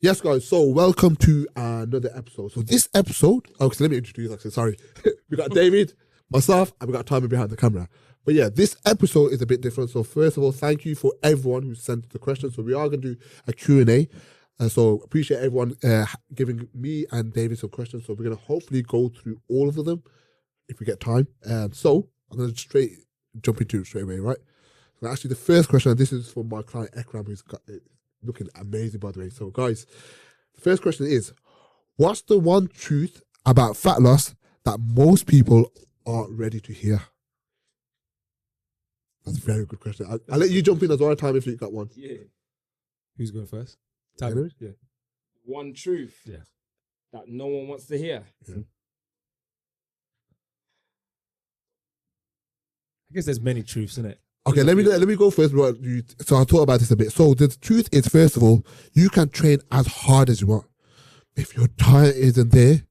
Yes, guys. So welcome to another episode. So this episode, so let me introduce. Actually, sorry, we got David, myself, and we got Tommy behind the camera. But yeah, this episode is a bit different. So first of all, thank you for everyone who sent the questions. So we are going to do a Q&A. So appreciate everyone giving me and David some questions. So we're going to hopefully go through all of them if we get time. So I'm going to jump into it straight away, right? So actually, the first question, and this is from my client Ekram, who's got looking amazing, by the way. So guys, the first question is, what's the one truth about fat loss that most people aren't ready to hear? That's a very good question. I'll let you jump in as well, time if you got one. Yeah. Who's going first? Tyler? Yeah. One truth. Yeah. That no one wants to hear. Yeah. I guess there's many truths in it. Okay, let me go first. So I thought about this a bit. So the truth is, first of all, you can train as hard as you want. If your diet isn't there,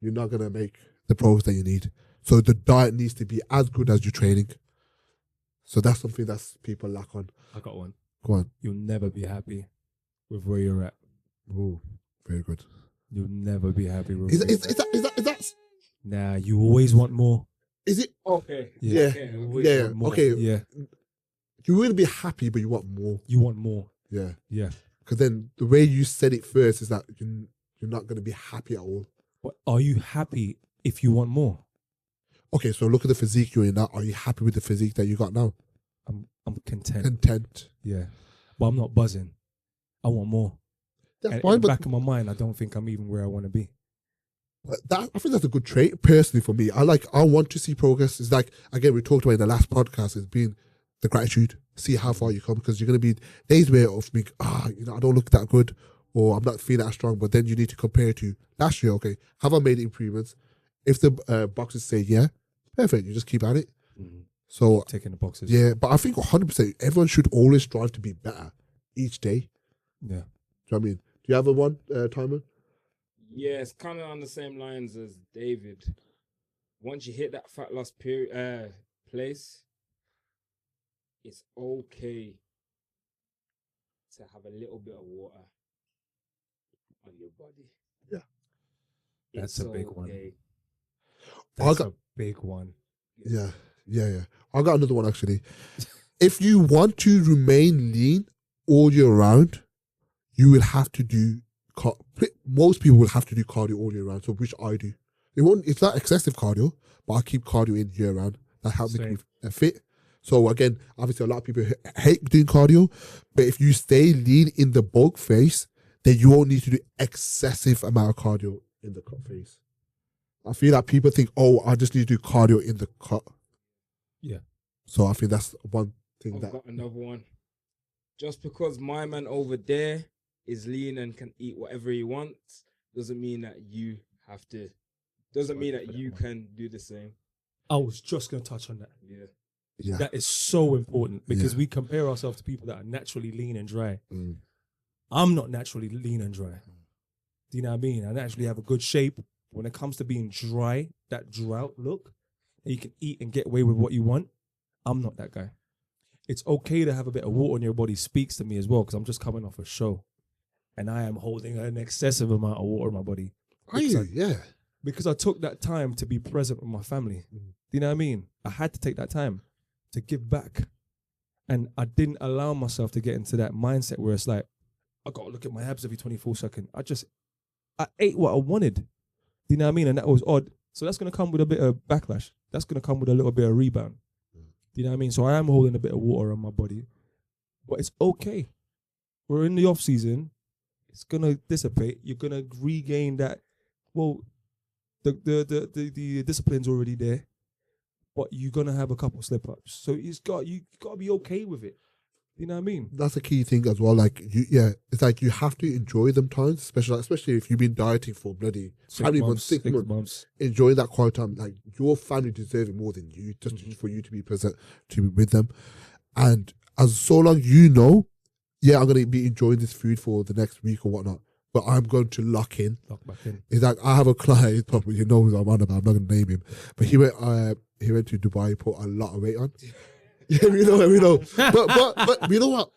you're not gonna make the progress that you need. So the diet needs to be as good as your training. So that's something that people lack on. I got one. Go on. You'll never be happy with where you're at. Oh, very good. You'll never be happy with Is where you're that? Nah, you always want more. Is it? Okay. Yeah. Okay. You always Yeah. want more. Okay. Yeah. You will be happy, but you want more. You want more. Yeah. Yeah. Because then the way you said it first is that you're not gonna be happy at all. But are you happy if you want more? Okay, so look at the physique you're in now. Are you happy with the physique that you got now? I'm content. Content. Yeah. But I'm not buzzing. I want more. That's And fine, in the but back of my mind, I don't think I'm even where I want to be. I think that's a good trait personally for me. I want to see progress. It's like, again, we talked about in the last podcast, it's been the gratitude. See how far you come, because you're going to be days where of me, I don't look that good, or I'm not feeling that strong. But then you need to compare to last year. Okay, have I made improvements? If the boxes say yeah, perfect. You just keep at it. Mm-hmm. So Taking the boxes. yeah, but I think 100% everyone should always strive to be better each day. Yeah. Do you know what I mean? Do you have a one, Timon? Yeah, it's kind of on the same lines as David. Once you hit that fat loss period place, it's okay to have a little bit of water on your body. Yeah. That's a big one. okay. That's a big one. Yeah. I got another one actually. If you want to remain lean all year round, you will have to do. Most people will have to do cardio all year round. So which I do. It's not excessive cardio, but I keep cardio in year round. That helps me keep fit. So again, obviously a lot of people hate doing cardio, but if you stay lean in the bulk phase, then you won't need to do excessive amount of cardio in the cut phase. I feel like people think, I just need to do cardio in the cut. Yeah. So I think that's one thing I've that. got another one. Just because my man over there is lean and can eat whatever he wants, doesn't mean that you have to. Doesn't mean that you can do the same. I was just going to touch on that. Yeah. Yeah. That is so important because we compare ourselves to people that are naturally lean and dry. Mm. I'm not naturally lean and dry. Do you know what I mean? I naturally have a good shape. When it comes to being dry, that drought look, and you can eat and get away with what you want, I'm not that guy. It's okay to have a bit of water in your body speaks to me as well, because I'm just coming off a show. And I am holding an excessive amount of water in my body. Are you? Yeah. Because I took that time to be present with my family. Do you know what I mean? I had to take that time to give back. And I didn't allow myself to get into that mindset where it's like, I got to look at my abs every 24 seconds. I ate what I wanted. Do you know what I mean? And that was odd. So that's going to come with a bit of backlash. That's going to come with a little bit of rebound. Do you know what I mean? So I am holding a bit of water on my body. But it's okay. We're in the off season. It's going to dissipate. You're going to regain that. Well, the discipline's already there, but you're gonna have a couple slip ups. So you got to be okay with it. You know what I mean? That's a key thing as well. Like it's like you have to enjoy them times, especially if you've been dieting for bloody 6 months. Enjoy that quiet time. Like your family deserve it more than you, just for you to be present, to be with them. And as so long I'm gonna be enjoying this food for the next week or whatnot. But I'm going to lock back in. It's like I have a client, probably you know who I'm on about. I'm not going to name him, but he went to Dubai, put a lot of weight on. Yeah, we know. But you know what?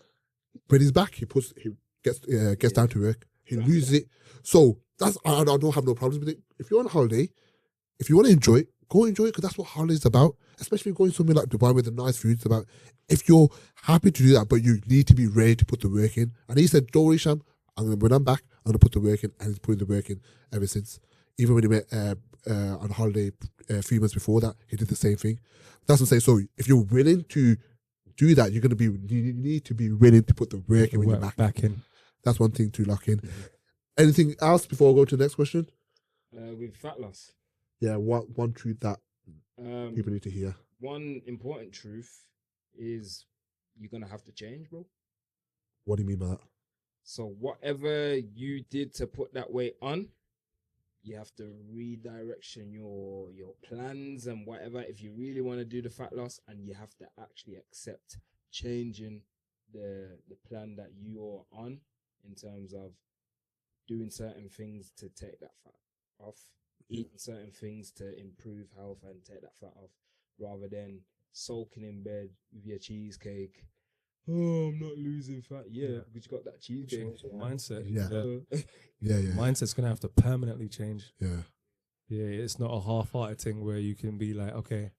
When he's back, he gets down to work. he loses it. So I don't have no problems with it. If you're on holiday, if you want to enjoy it, go enjoy it, because that's what holiday is about. Especially going somewhere like Dubai with the nice food. It's about, if you're happy to do that, but you need to be ready to put the work in. And he said, don't worry, Sham, when I'm back, I'm going to put the work in. And he's putting the work in ever since. Even when he went on holiday 3 months before that, he did the same thing. That's what I'm saying. So if you're willing to do that, you need to be willing to put the work in when you're back in. That's one thing to lock in. Mm-hmm. Anything else before I go to the next question? With fat loss. Yeah, one truth that people need to hear. One important truth is you're going to have to change, bro. What do you mean by that? So whatever you did to put that weight on, you have to redirection your plans and whatever if you really want to do the fat loss, and you have to actually accept changing the plan that you're on in terms of doing certain things to take that fat off, eating certain things to improve health and take that fat off, rather than soaking in bed with your cheesecake. Oh, I'm not losing fat. Yeah, because you got that cheesecake mindset. Yeah. Mindset's gonna have to permanently change. Yeah. It's not a half-hearted thing where you can be like, okay,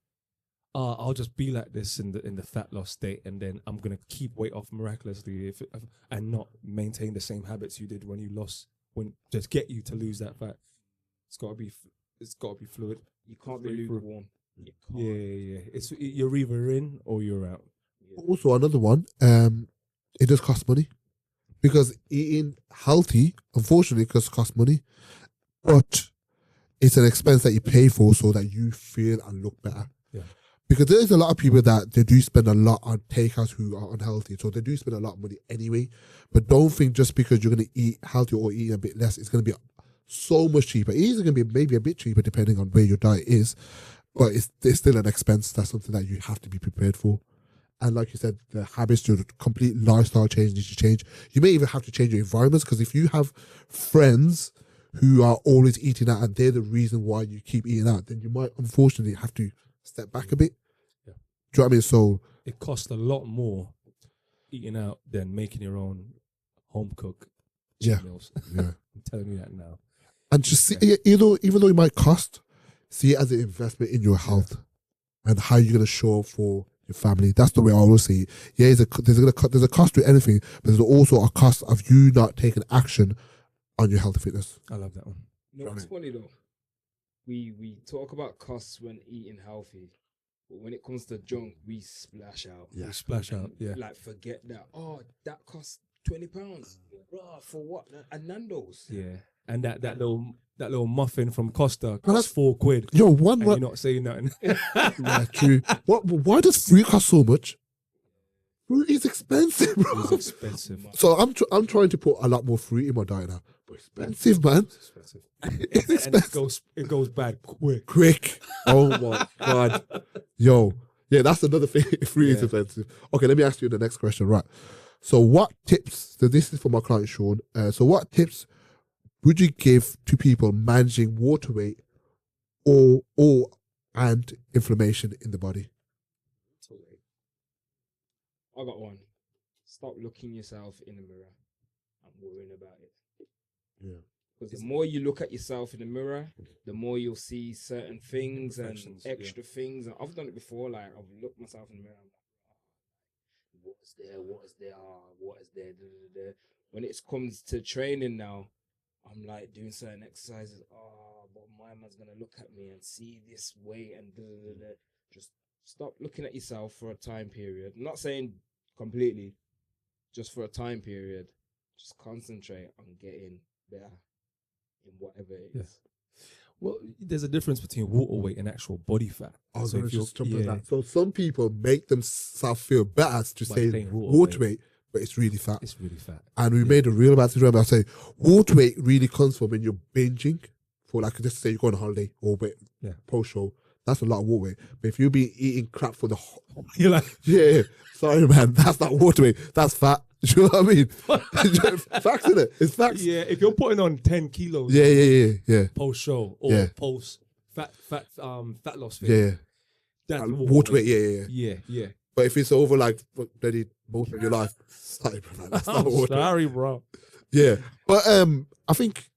I'll just be like this in the fat loss state, and then I'm gonna keep weight off miraculously and not maintain the same habits you did when you lost, when just get you to lose that fat. It's gotta be fluid. You can't be lukewarm. Yeah. You're either in or you're out. Also, another one, it does cost money, because eating healthy, unfortunately, costs money, but it's an expense that you pay for so that you feel and look better. Yeah. Because there's a lot of people that they do spend a lot on takeouts who are unhealthy, so they do spend a lot of money anyway. But don't think just because you're going to eat healthy or eat a bit less, it's going to be so much cheaper. It is going to be maybe a bit cheaper depending on where your diet is, but it's still an expense. That's something that you have to be prepared for. And like you said, the habits, your complete lifestyle change needs to change. You may even have to change your environments, because if you have friends who are always eating out and they're the reason why you keep eating out, then you might unfortunately have to step back a bit. Yeah. Do you know what I mean? So it costs a lot more eating out than making your own home cook meals. Yeah. I'm telling you that now. And just see, even though it might cost, see it as an investment in your health and how you're going to show up for your family. That's the way I always see it. Yeah, there's a cost to anything, but there's also a cost of you not taking action on your health and fitness. I love that one. No, it's funny though. We talk about costs when eating healthy, but when it comes to junk, we splash out. Yeah, we splash out. Yeah, like forget that. Oh, that costs £20, bro. For what? And Nando's. Yeah, and that little muffin from Costa costs £4. Yo, you're not saying nothing. Yeah, true. Why does fruit cost so much? Fruit is expensive, bro. It's expensive. So I'm trying to put a lot more fruit in my diet now. But expensive, man. It's expensive. It's expensive. And it goes bad quick. Oh my god. Yo. Yeah, that's another thing. Fruit is expensive. Okay, let me ask you the next question. Right. So what tips, so this is for my client Sean. So what tips would you give to people managing water weight and inflammation in the body? I got one. Stop looking yourself in the mirror and worrying about it. Yeah. Because the more you look at yourself in the mirror, the more you'll see certain things and extra things. And I've done it before. Like, I've looked myself in the mirror. I'm like, what is there? What is there? What is there? When it comes to training now, I'm like doing certain exercises. But my man's going to look at me and see this way and just stop looking at yourself for a time period. I'm not saying completely, just for a time period. Just concentrate on getting better in whatever it is. Well, there's a difference between water weight and actual body fat. So if just jump on that. So some people make themselves feel better to say water weight, but it's really fat. It's really fat. And we made a real about it. I say water weight really comes from when you're binging for, like, just say you go on a holiday or post show. That's a lot of water weight. But if you've been eating crap for the whole, you're like, sorry man, that's not water weight. That's fat. Do you know what I mean? Facts, isn't it? It's facts. Yeah, if you're putting on 10 kilos, yeah, post show or post fat loss thing, yeah, that's water weight. Yeah. But if it's over like bloody most of your life, sorry, bro, that's not water. Sorry, bro. Yeah, but I think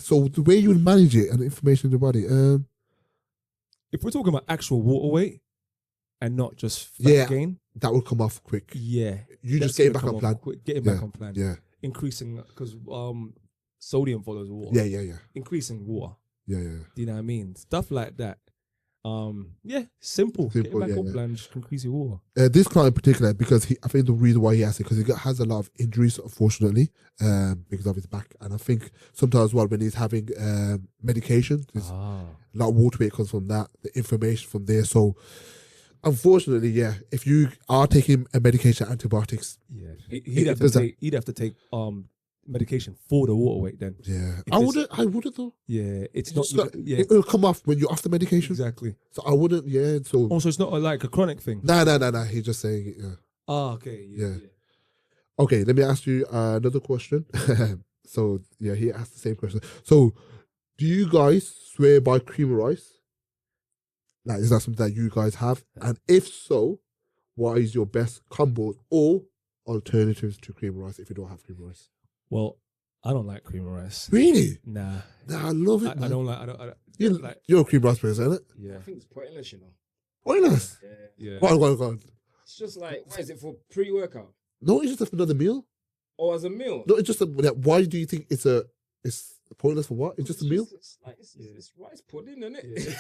So the way you manage it and the information in the body, If we're talking about actual water weight and not just fat Yeah. gain, that will come off quick. yeah, You that's just get gonna back come on off plan. quick, getting Yeah. back on plan, Yeah, increasing because sodium follows water. yeah. Increasing water. Yeah. Do you know what I mean? Stuff like that. Simple. Getting Simple, back yeah, on yeah. plan, just increase your water. This client in particular, because I think the reason why he has it, because he has a lot of injuries, unfortunately, because of his back. And I think sometimes when he's having medication, there's a lot of water weight comes from that, the inflammation from there. So, unfortunately, if you are taking a medication, antibiotics, Yeah, it he'd have to take medication for the water weight then. yeah, If I it's- wouldn't though. Yeah, it's It's not. just Yeah, it will come off when you're off the medication. exactly. So I wouldn't. Yeah. So Also, it's not like a chronic thing. nah. He's just saying it. Yeah. Okay. Yeah. Okay, let me ask you another question. So, he asked the same question. So, do you guys swear by cream of rice? Like, is that something that you guys have? And if so, what is your best combos or alternatives to cream of rice if you don't have cream of rice? Well, I don't like cream of rice. Really? Nah, Nah, I love it, I man. don't like. I don't. You're a cream rice person, isn't it? Yeah. I think it's pointless, you know. Pointless. Yeah. Yeah. Go on. It's just like, what is it for pre-workout No, it's just another meal. or as a meal? No, it's just why do you think it's pointless for what? It's just a meal? It's rice pudding, isn't it?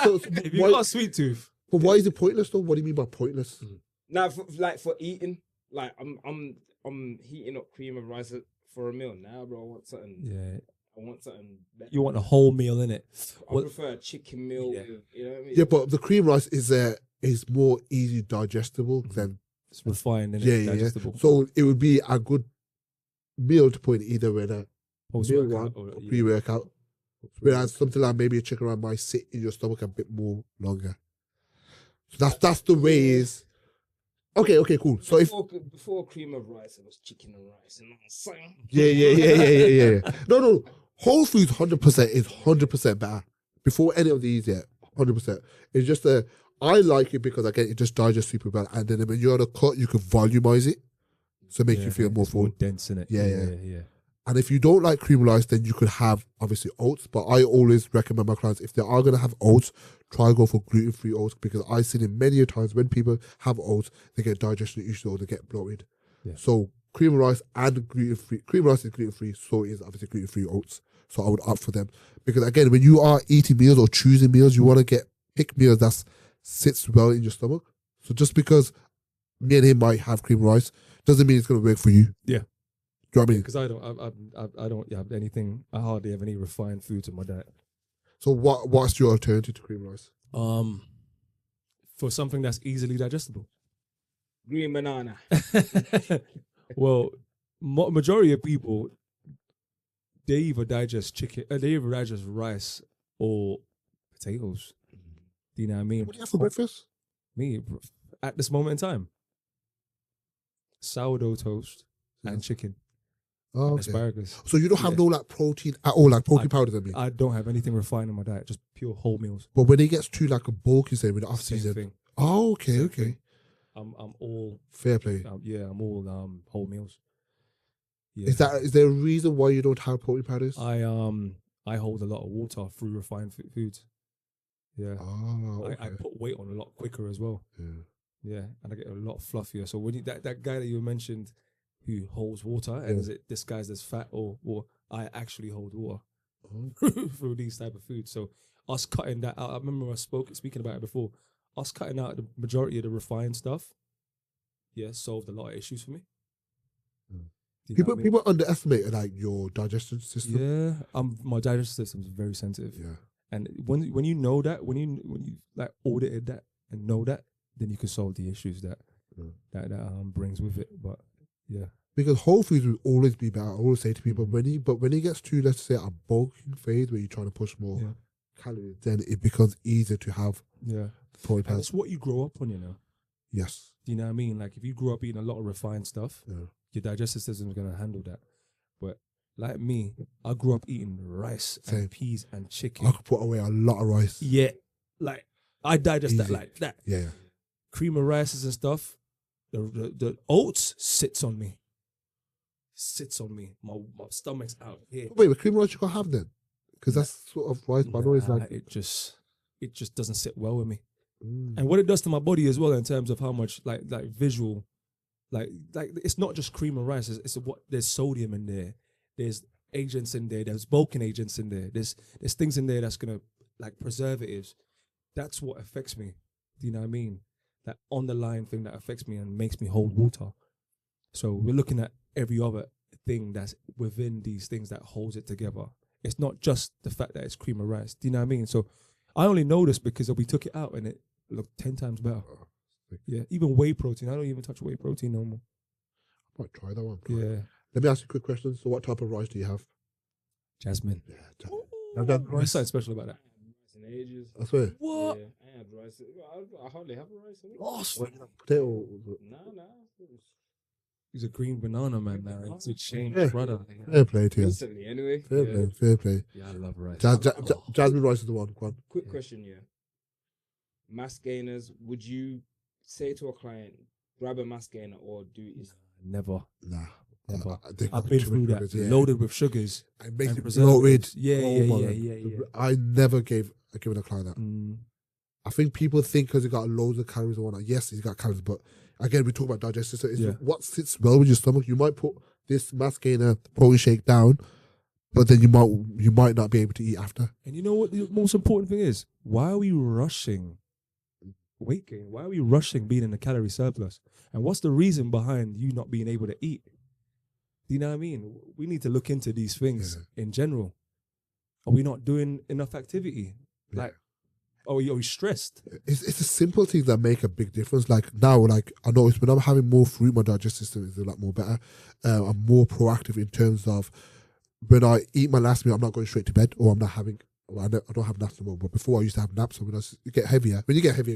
So, If you why, got a sweet tooth, but why is it pointless though? What do you mean by pointless? Now, for eating, like I'm heating up cream of rice for a meal. Now, bro, I want something. yeah, I want something better. you want a whole meal in it. I prefer a chicken meal. Yeah. With, you know what I mean? Yeah, but the cream rice is more easy digestible than It's refined and yeah. digestible. So it would be a good meal to put either in a meal Post-workout one or- or yeah. pre-workout. Whereas something like maybe a chicken rice might sit in your stomach a bit more longer. So that's the way it is. Okay, cool. So if before cream of rice, it was chicken and rice, and I'm saying, yeah. No. Whole Foods 100% is 100% better. Before any of these, 100%. It's just I like it because again it just digests super well, and then when you're on a cut, you can volumize it, so make you feel more it's more full. dense in it. Yeah. And if you don't like cream rice, then you could have obviously oats. But I always recommend my clients, if they are going to have oats, try go for gluten-free oats, because I've seen it many a times when people have oats, they get digestion issues or they get bloated. Yeah. So cream rice and gluten-free. Cream rice is gluten-free, so is obviously gluten-free oats. So I would opt for them. Because again, when you are eating meals or choosing meals, you want to pick meals that sits well in your stomach. So just because me and him might have cream rice, doesn't mean it's going to work for you. Yeah. Do you know what I mean? Because I don't have anything. I hardly have any refined foods in my diet. So what's your alternative to cream rice? For something that's easily digestible. green banana. Well, majority of people, they either digest chicken, they either digest rice or potatoes. Do you know what I mean? What do you have for breakfast? Me, at this moment in time, sourdough toast and chicken, Oh, and okay. asparagus. So you don't have no like protein at all, like protein powders, I mean. I don't have anything refined in my diet, just pure whole meals. But when it gets to like a bulk, you say with the off Same season. thing. Oh, okay, Same okay. thing. I'm all Fair play. I'm all whole meals. Yeah. Is there a reason why you don't have protein powders? I hold a lot of water through refined foods. Yeah. Oh, okay. I put weight on a lot quicker as well. Yeah. Yeah, and I get a lot fluffier. So when that guy that you mentioned who holds water and is it disguised as fat or I actually hold water through these type of foods. So us cutting that out, I remember speaking about it before. Us cutting out the majority of the refined stuff, solved a lot of issues for me. Do you know what I mean? People underestimate like your digestion system. Yeah, my digestive system is very sensitive. Yeah. And when you know that, when you like audited that and know that, then you can solve the issues that brings with it. But yeah, Because whole foods will always be better. I always say to people, when it gets to, let's say, a bulking phase where you're trying to push more calories, then it becomes easier to have the protein and powders. it's what you grow up on, you know. Yes. Do you know what I mean? Like if you grew up eating a lot of refined stuff, Yeah. your digestive system is gonna handle that. But like me, I grew up eating rice Same. and peas and chicken. I could put away a lot of rice. Yeah, like I digest that Easy. like that. Yeah. Cream of rices and stuff. The oats sits on me. sits on me. My stomach's out here. Wait, but cream rice you can't have then? Because that's sort of rice, but I know it's like... it just doesn't sit well with me. Mm. And what it does to my body as well in terms of how much like visual, like it's not just cream and rice. It's what there's sodium in there. There's agents in there. There's bulking agents in there. There's things in there that's gonna like preservatives. That's what affects me. Do you know what I mean? That underlying thing that affects me and makes me hold water. So we're looking at every other thing that's within these things that holds it together. It's not just the fact that it's cream and rice. Do you know what I mean? So I only know this because we took it out and it looked 10 times better. Yeah, even whey protein. I don't even touch whey protein no more. I might try that one. Yeah. Let me ask you a quick question. So what type of rice do you have? Jasmine. Yeah, Have that What's rice? something special about that? In ages. I swear. What? Yeah, I had rice. I hardly have a rice. Lost. Potato. Nah. He's a green banana man now. It's a change, Yeah. brother. Fair play to you. Recently, anyway. Fair Yeah. play. Fair play. Yeah, I love rice. Jasmine rice is the one. Go on. Quick question, yeah. Mass gainers, would you say to a client, grab a mass gainer or do it? Never. Nah. Never. They've got I've been too through much that. sugars, yeah. Loaded with sugars. It makes and it preservatives. bloated. Yeah, Oh my yeah. God. I never given a client that. Mm. I think people think because he got loads of calories and whatnot. Yes, he's got calories, but again, we talk about digestive. So it's Yeah. what sits well with your stomach. You might put this mass gainer protein shake down, but then you might not be able to eat after. And you know what the most important thing is? Why are we rushing weight gain? Why are we rushing being in a calorie surplus? And what's the reason behind you not being able to eat? Do you know what I mean? We need to look into these things in general. Are we not doing enough activity? Yeah. Like, are we stressed? It's the simple things that make a big difference. Like now, like I noticed when I'm having more fruit, my digestive system is a lot more better. I'm more proactive in terms of when I eat my last meal, I'm not going straight to bed, or I'm not having. Well, I don't have naps anymore, but before I used to have naps. So when you get heavier,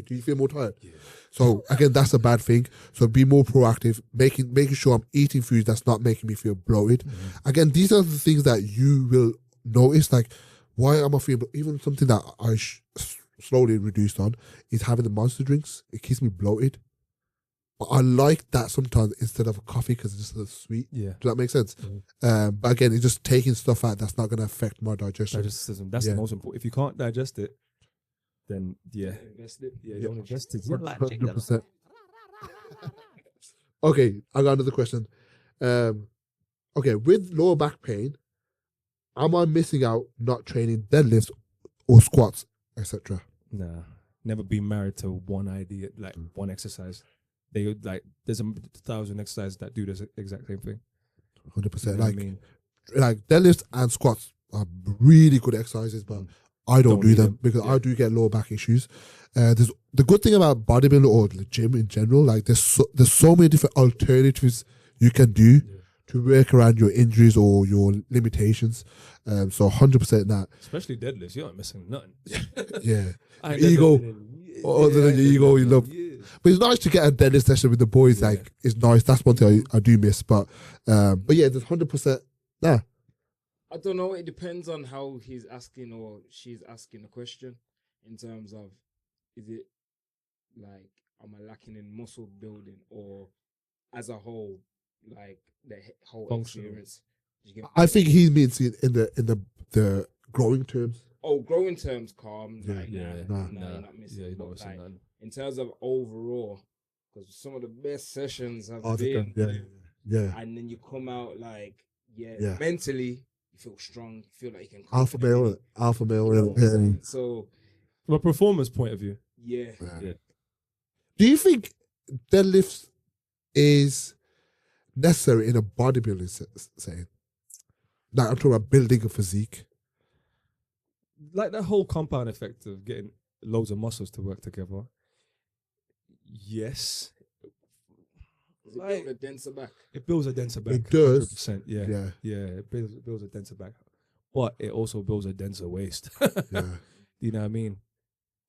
do you feel more tired? Yeah. So again, that's a bad thing. So be more proactive, making sure I'm eating food that's not making me feel bloated. Mm-hmm. Again, these are the things that you will notice. Like, why am I feeling? Even something that I slowly reduced on is having the monster drinks. It keeps me bloated. But I like that sometimes instead of a coffee because it's just sweet. Yeah. Does that make sense? Mm-hmm. But again, it's just taking stuff out that's not going to affect my digestion. Digestive system. That's the most important. If you can't digest it, then Invest it. don't invest it. 100%. Okay, I got another question. Okay, with lower back pain, am I missing out not training deadlifts or squats, etc.? Nah, never been married to one idea, like one exercise. They would there's 1,000 exercises that do this exact same thing. 100%. You know what I mean? Like deadlifts and squats are really good exercises, but I don't do need them them. because Yeah. I do get lower back issues. There's the good thing about bodybuilding or the gym in general, like there's so many different alternatives you can do to work around your injuries or your limitations. So 100% that. Especially deadlifts, you aren't missing nothing. Yeah. I ain't Ego. deadlifted in years. Other than I ain't your ego, you deadlifted love. in years. But it's nice to get a deadlift session with the boys. Yeah. Like it's nice. That's one thing I do miss. But yeah, there's 100%. Nah. I don't know. It depends on how he's asking or she's asking the question in terms of, is it like, am I lacking in muscle building or as a whole, like the whole Functional. experience? You get- I think he means it in the growing terms. Oh, growing terms, calm. Yeah, Like, yeah, nah, nah. you're not missing. Yeah, you're not But, missing like, nothing. in terms of overall, because some of the best sessions have Oh, been, yeah. and then you come out like, Yeah. mentally you feel strong, you feel like you can Alpha male. Yeah. So From a performance point of view, yeah, Yeah. Do you think deadlifts is necessary in a bodybuilding setting? Like I'm talking about building a physique. like that whole compound effect of getting loads of muscles to work together. Yes, Does it build a denser back? it builds a denser back. It does. 100%, Yeah. it builds a denser back, but it also builds a denser waist. Yeah. You know what I mean?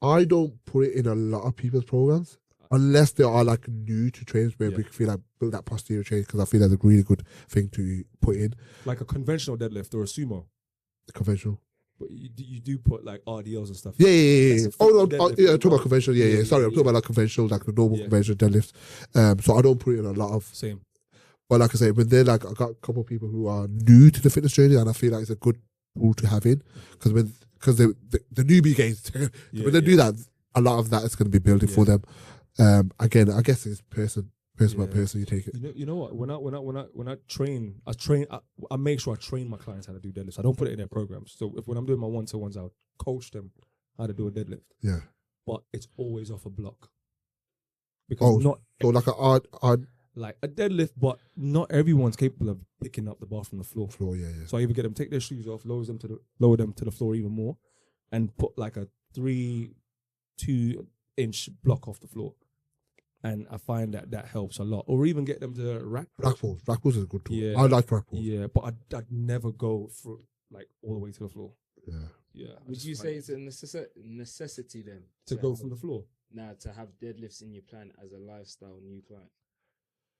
I don't put it in a lot of people's programs unless they are like new to trains where Yeah. we feel like build that posterior chain because I feel that's a really good thing to put in Like a conventional deadlift or a sumo, the conventional. but you do put like RDLs and stuff. Yeah. That's a Oh, no, deadlift yeah, I'm as talking well. about conventional. Yeah. Sorry, I'm talking about like conventional, like the normal Yeah. conventional deadlifts. So I don't put it in a lot of. Same. But like I say, when they're like, I got a couple of people who are new to the fitness journey, and I feel like it's a good tool to have in because the newbie gains when they do that, a lot of that is going to be building for them. Again, I guess it's person by person. You take it. You know what? When I train, I make sure I train my clients how to do deadlifts. I don't put it in their programs. So when I'm doing my one-to-ones, I'll coach them how to do a deadlift. Yeah. But it's always off a block. Because so like like a deadlift, but not everyone's capable of picking up the bar from the floor. So I either get them take their shoes off, lower them to the floor even more, and put like a 2-inch block off the floor. And I find that helps a lot. Or even get them to rack pulls. Rack pulls is a good tool. Yeah. I like rack pulls. Yeah, but I'd never go through like all the way to the floor. Yeah. Would you say it's a necessity then to go from the floor? Now to have deadlifts in your plan as a lifestyle new client?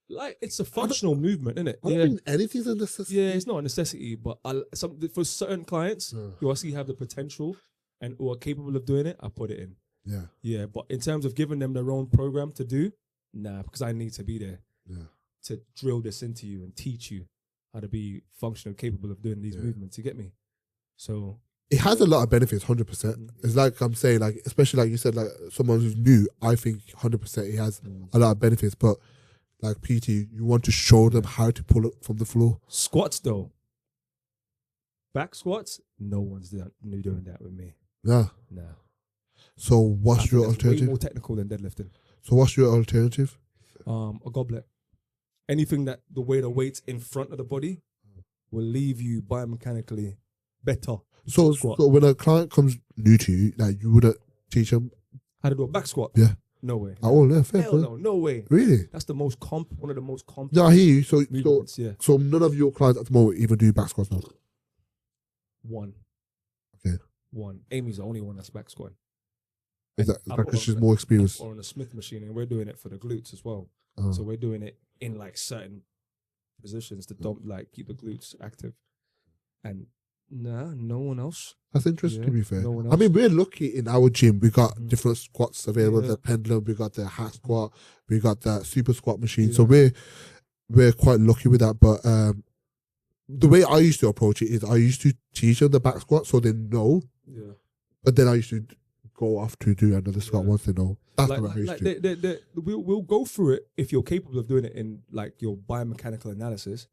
Like it's a functional movement, isn't it? I don't think anything's a necessity. Yeah, it's not a necessity, but for certain clients who I see have the potential and who are capable of doing it, I put it in. Yeah, but in terms of giving them their own program to do, nah, because I need to be there to drill this into you and teach you how to be functional, capable of doing these movements. You get me? So it has a lot of benefits, 100%. It's like I'm saying, like especially like you said, like someone who's new, I think 100% it has a lot of benefits. But like PT, you want to show them how to pull it from the floor. Squats though, back squats, no one's doing that with me. Yeah. No. So what's your alternative? Way more technical than deadlifting. So what's your alternative? A goblet. Anything that the weight's in front of the body will leave you biomechanically better. So when a client comes new to you, like you wouldn't teach them how to do a back squat? Yeah. No way. Fair. Hell no way. Really? That's one of the most complex. Yeah, I hear you. So none of your clients at the moment even do back squats now? One. Okay. One. Amy's the only one that's back squatting. Is that because she's more experienced? Or on a Smith machine, and we're doing it for the glutes as well. So we're doing it in like certain positions to don't like keep the glutes active. And no one else. That's interesting to be fair. No one else. I mean, we're lucky in our gym. We got different squats available. The pendulum, we got the hat squat, we got the super squat machine. So we're quite lucky with that. But the way I used to approach it is I used to teach them the back squat so they know. Yeah. But then I used to go off to do another squat once they know. That's what I used to. We'll go through it if you're capable of doing it in like your biomechanical analysis,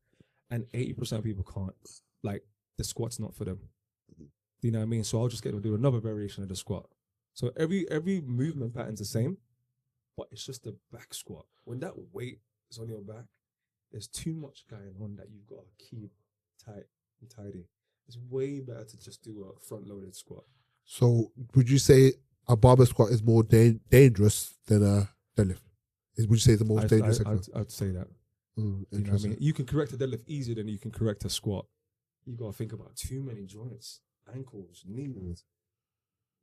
and 80% of people can't. Like the squat's not for them. Do you know what I mean? So I'll just get them to do another variation of the squat. So every movement pattern's the same, but it's just the back squat. When that weight is on your back, there's too much going on that you've got to keep tight and tidy. It's way better to just do a front-loaded squat. So would you say a barbell squat is more dangerous than a deadlift? Would you say it's the most dangerous? I'd say that. You know what I mean? You can correct a deadlift easier than you can correct a squat. You got to think about too many joints, ankles, knees,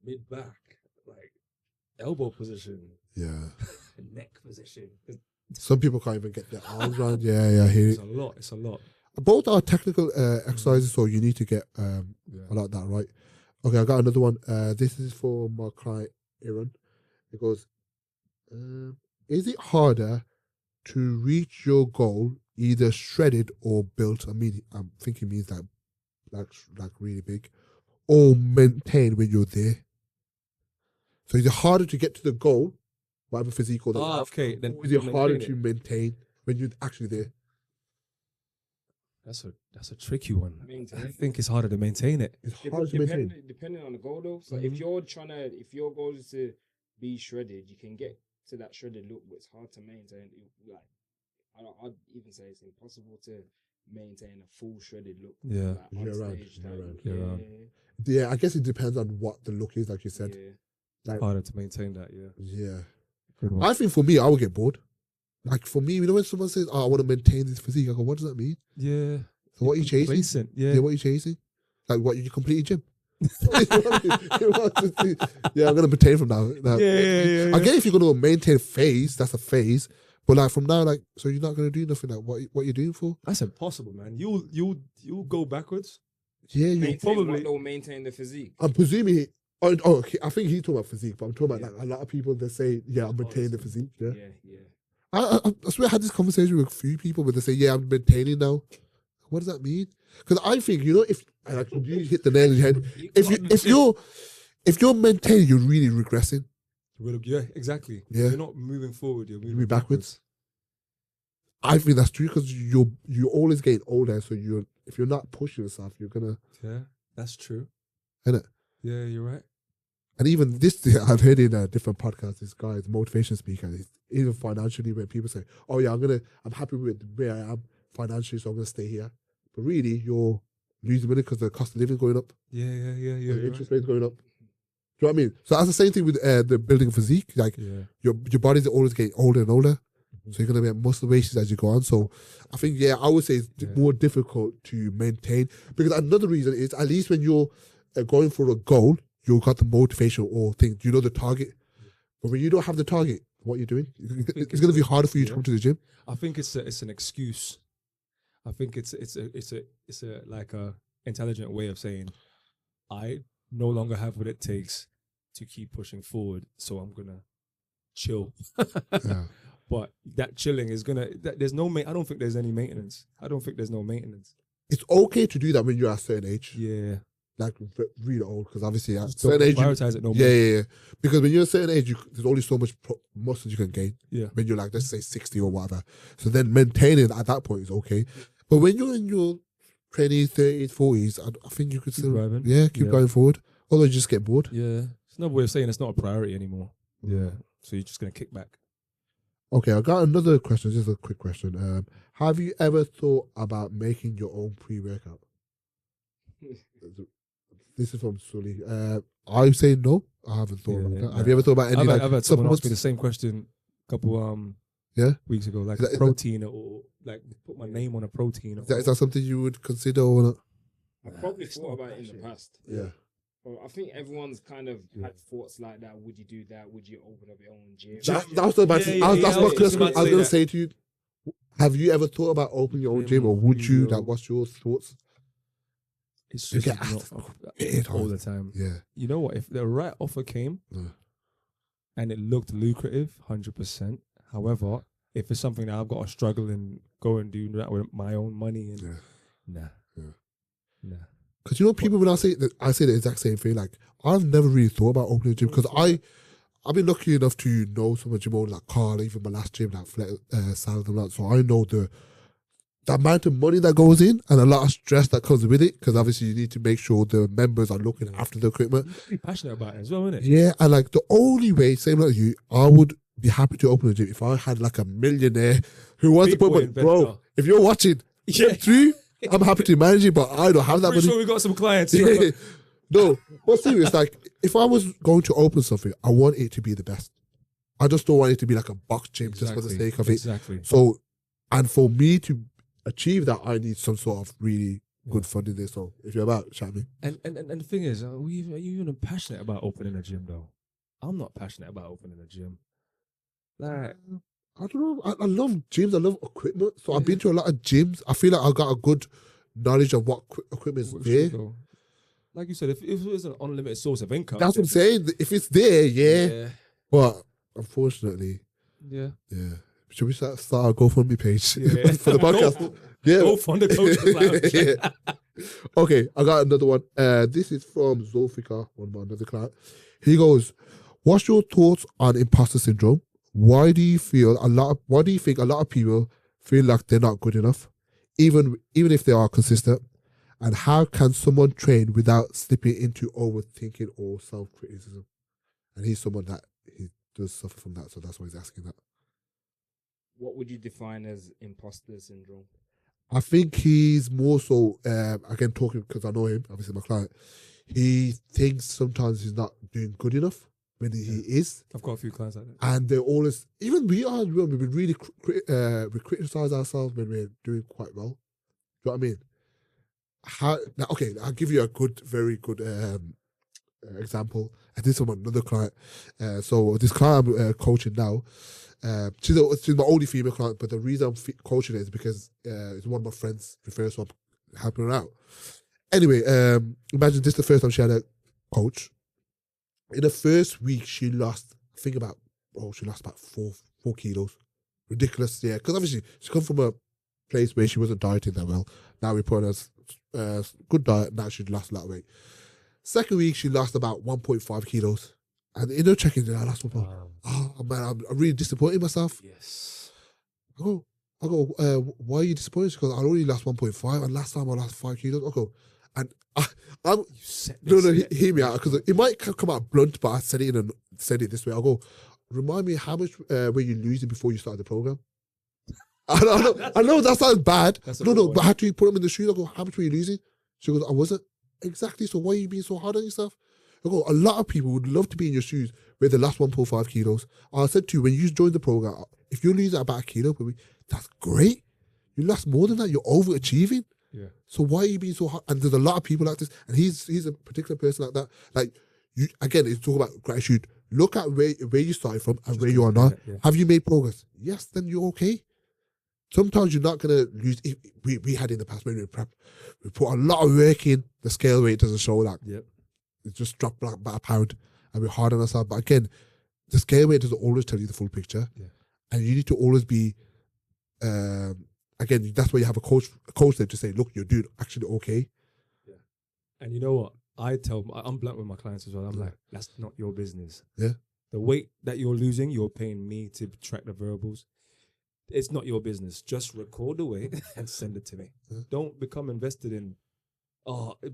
mid-back, like elbow position, neck position. Some people can't even get their arms around. Yeah, I hear it. It's a lot. Both are technical exercises, so you need to get a lot of that right. Okay, I got another one. This is for my client, Aaron. It goes, is it harder to reach your goal either shredded or built? I mean, I'm thinking it means like really big, or maintain when you're there. So is it harder to get to the goal, whatever physique or okay. Then or is it harder to maintain when you're actually there? That's a tricky one. I think it's harder to maintain it. It's harder to maintain. Depending on the goal though. So if your goal is to be shredded, you can get to that shredded look, but it's hard to maintain. Like I'd even say it's impossible to maintain a full shredded look. Yeah. Yeah, I guess it depends on what the look is, like you said. Yeah. Like, harder to maintain that, Yeah. I think for me, I would get bored. Like for me, you know when someone says, I want to maintain this physique, I go, what does that mean? Yeah. So what are you chasing? Yeah. What are you chasing? Like what, you complete your gym? Yeah, I'm going to maintain from now. Yeah. I get if you're going to maintain a phase, that's a phase. But like from now, like, so you're not going to do nothing. Like what you're doing for? That's impossible, man. You'll go backwards. Yeah, you probably don't maintain the physique. I'm presuming okay, I think he's talking about physique, but I'm talking about like a lot of people that say, I'm maintaining the physique. Yeah. I swear I had this conversation with a few people where they say, yeah, I'm maintaining now. What does that mean? Because I think, if like, you hit the nail on the head, if you're maintaining, you're really regressing. Yeah, exactly. Yeah. You're not moving forward, you're moving Moving backwards. I think that's true because you're always getting older. So if you're not pushing yourself, you're gonna. Yeah, that's true. Innit? Yeah, you're right. And even this, I've heard in a different podcast, this guy is a motivation speaker. Even financially, when people say, "Oh yeah, I'm happy with where I am financially, so I'm gonna stay here," but really, you're losing money because the cost of living is going up. Yeah. The interest rate's going up. Do you know what I mean? So that's the same thing with the building physique. Like your body's always getting older and older. So you're going to get muscle wastage as you go on. So I think, I would say it's more difficult to maintain. Because another reason is, at least when you're going for a goal, you've got the motivation or thing. You know the target. But when you don't have the target, what are you doing? It's going to be harder for you to come to the gym. I think it's an excuse. I think it's a like a intelligent way of saying, I no longer have what it takes to keep pushing forward, so I'm gonna chill. But that chilling is there's no I don't think there's any maintenance. I don't think there's no maintenance. It's okay to do that when you're at a certain age. Yeah. Like really old, because obviously at a Don't certain age, prioritize it no more. yeah. Because when you're a certain age, there's only so much muscle you can gain. Yeah. When you're like, let's say 60 or whatever. So then maintaining at that point is okay. But when you're in your 20s, 30s, 40s, I think you could still keep going forward. Otherwise, you just get bored. Yeah. It's another way of saying it's not a priority anymore. Yeah. So you're just gonna kick back. Okay, I got another question, just a quick question. Have you ever thought about making your own pre-workout? This is from Sully. I say no. I haven't thought about that. Have you ever thought about any I've had someone ask me the same question a couple weeks ago, like protein or like put my name on a protein. Is that something you would consider or not? I probably thought about it in the past. Yeah. Well, I think everyone's kind of had thoughts like that. Would you do that? Would you open up your own gym? That's what I was going to say to you. Have you ever thought about opening your own gym, or would you? Like, what's your thoughts? It's just not all the time. Yeah. You know what? If the right offer came and it looked lucrative, 100%. However, if it's something that I've got to struggle and go and do that with my own money, and nah. Because people, when I say the exact same thing. Like, I've never really thought about opening a gym because I've been lucky enough to know some of the gym owners like Carl, even my last gym, like Salad and that. So I know the amount of money that goes in and a lot of stress that comes with it, because obviously you need to make sure the members are looking after the equipment. You're passionate about it as well, isn't it? Yeah, and like the only way, same like you, I would be happy to open a gym if I had like a millionaire who wants to put money. Bro, if you're watching, through, I'm happy to manage it, but I don't have that money. Sure we got some clients. Yeah. No, but serious, like if I was going to open something, I want it to be the best. I just don't want it to be like a box gym just for the sake of it. Exactly. So, and for me to achieve that, I need some sort of really good funding there. So if you're about, chat me. And the thing is, are you even passionate about opening a gym though? I'm not passionate about opening a gym. Like, I don't know. I love gyms. I love equipment. So I've been to a lot of gyms. I feel like I got a good knowledge of what equipment is there. Like you said, if it was an unlimited source of income, that's what I'm saying. If it's there, yeah. But unfortunately, yeah. Should we start a GoFundMe page for the podcast? Go fund the Coaches Lounge. Okay, I got another one. This is from Zolfika, one of my another client. He goes, "What's your thoughts on imposter syndrome? Why do you think a lot of people feel like they're not good enough, even if they are consistent? And how can someone train without slipping into overthinking or self-criticism?" And he's someone that he does suffer from that, so that's why he's asking that. What would you define as imposter syndrome? I think he's more so, again, talking because I know him, obviously my client, he thinks sometimes he's not doing good enough when he is. I've got a few clients like that. And they're always, even we really we criticize ourselves when we're doing quite well. Do you know what I mean? Okay, I'll give you a very good example. And this is from another client. So this client I'm coaching now, she's my only female client, but the reason I'm coaching her is because it's one of my friends refers, so I'm helping her out. Anyway, imagine this is the first time she had a coach. In the first week, she lost about 4 kilos. ridiculous. Yeah, because obviously she come from a place where she wasn't dieting that well. Now we put her on a good diet. Now she lost a lot of weight. Second week she lost about 1.5 kilos, and in her check-in, I lost 1. Oh man, I'm really disappointed in myself. Yes. I go, why are you disappointed? She goes, I only lost 1.5, and last time I lost 5 kilos. I go, and I'm hear me out, because it might come out blunt, but I said it this way. I go, remind me how much were you losing before you started the program? I know that sounds bad. No, but how do you put them in the shoes? I go, how much were you losing? She goes, I wasn't. Exactly. So why are you being so hard on yourself? I go, a lot of people would love to be in your shoes where they lost 1.5 kilos. I said to you, when you joined the program, if you're losing about a kilo per week, that's great. You lost more than that. You're overachieving. Yeah. So why are you being so hard? And there's a lot of people like this, and he's a particular person like that. Like, you again, it's talking about gratitude. Look at where you started from and where you are now. Yeah. Have you made progress? Yes, then you're okay. Sometimes you're not gonna lose. We had in the past when we prep, we put a lot of work in. The scale weight doesn't show that. Yep. It just dropped by a pound, and we're hard on ourselves. But again, the scale weight doesn't always tell you the full picture, and you need to always be. Again, that's why you have a coach there to say, look, you're doing actually okay. Yeah. And you know what? I'm blunt with my clients as well. I'm like, that's not your business. Yeah. The weight that you're losing, you're paying me to track the variables. It's not your business. Just record the weight and send it to me. Yeah. Don't become invested in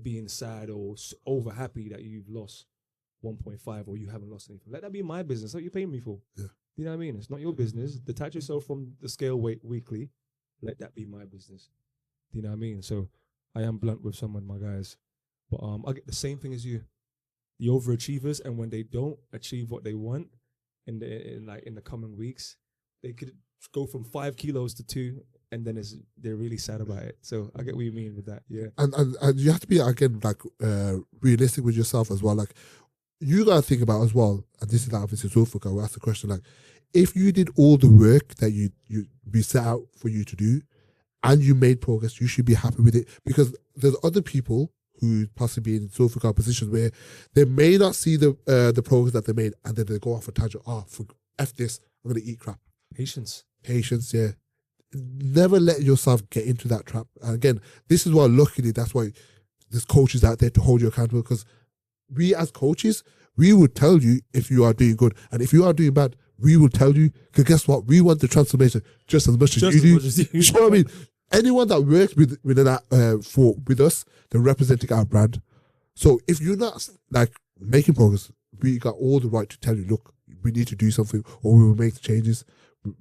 being sad or over happy that you've lost 1.5 or you haven't lost anything. Let that be my business. That's what you're paying me for. Yeah. You know what I mean? It's not your business. Detach yourself from the scale weight weekly. Let that be my business. Do you know what I mean? So I am blunt with some of my guys. But I get the same thing as you. The overachievers, and when they don't achieve what they want in the coming weeks, they could go from 5 kilos to 2, and then they're really sad about it. So I get what you mean with that. Yeah. And you have to be, again, like realistic with yourself as well. Like, you gotta think about as well, and this is like obviously Zulfika will ask the question, like, if you did all the work that we set out for you to do and you made progress, you should be happy with it, because there's other people who possibly in Zulfika positions where they may not see the progress that they made, and then they go off a tangent. F this, I'm gonna eat crap. Patience, yeah. Never let yourself get into that trap. And again, this is why, luckily, that's why there's coaches out there to hold you accountable, because we as coaches, we would tell you if you are doing good, and if you are doing bad, we will tell you, because guess what? We want the transformation just as much as you do. You know what I mean? Anyone that works with us, they're representing our brand. So if you're not like making progress, we got all the right to tell you, look, we need to do something, or we will make the changes.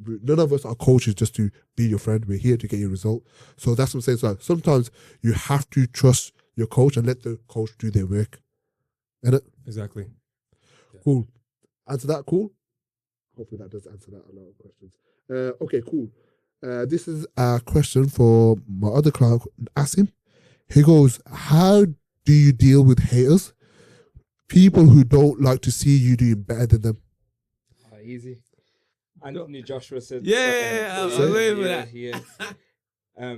None of us are coaches just to be your friend. We're here to get your result. So that's what I'm saying. So sometimes you have to trust your coach and let the coach do their work. Isn't it? Exactly. Cool. Answer that, cool? Hopefully that does answer that a lot of questions. Okay, cool. This is a question for my other client, Asim. He goes, how do you deal with haters? People who don't like to see you doing better than them. Easy. Anthony Joshua said, I was waiting for that. Yeah.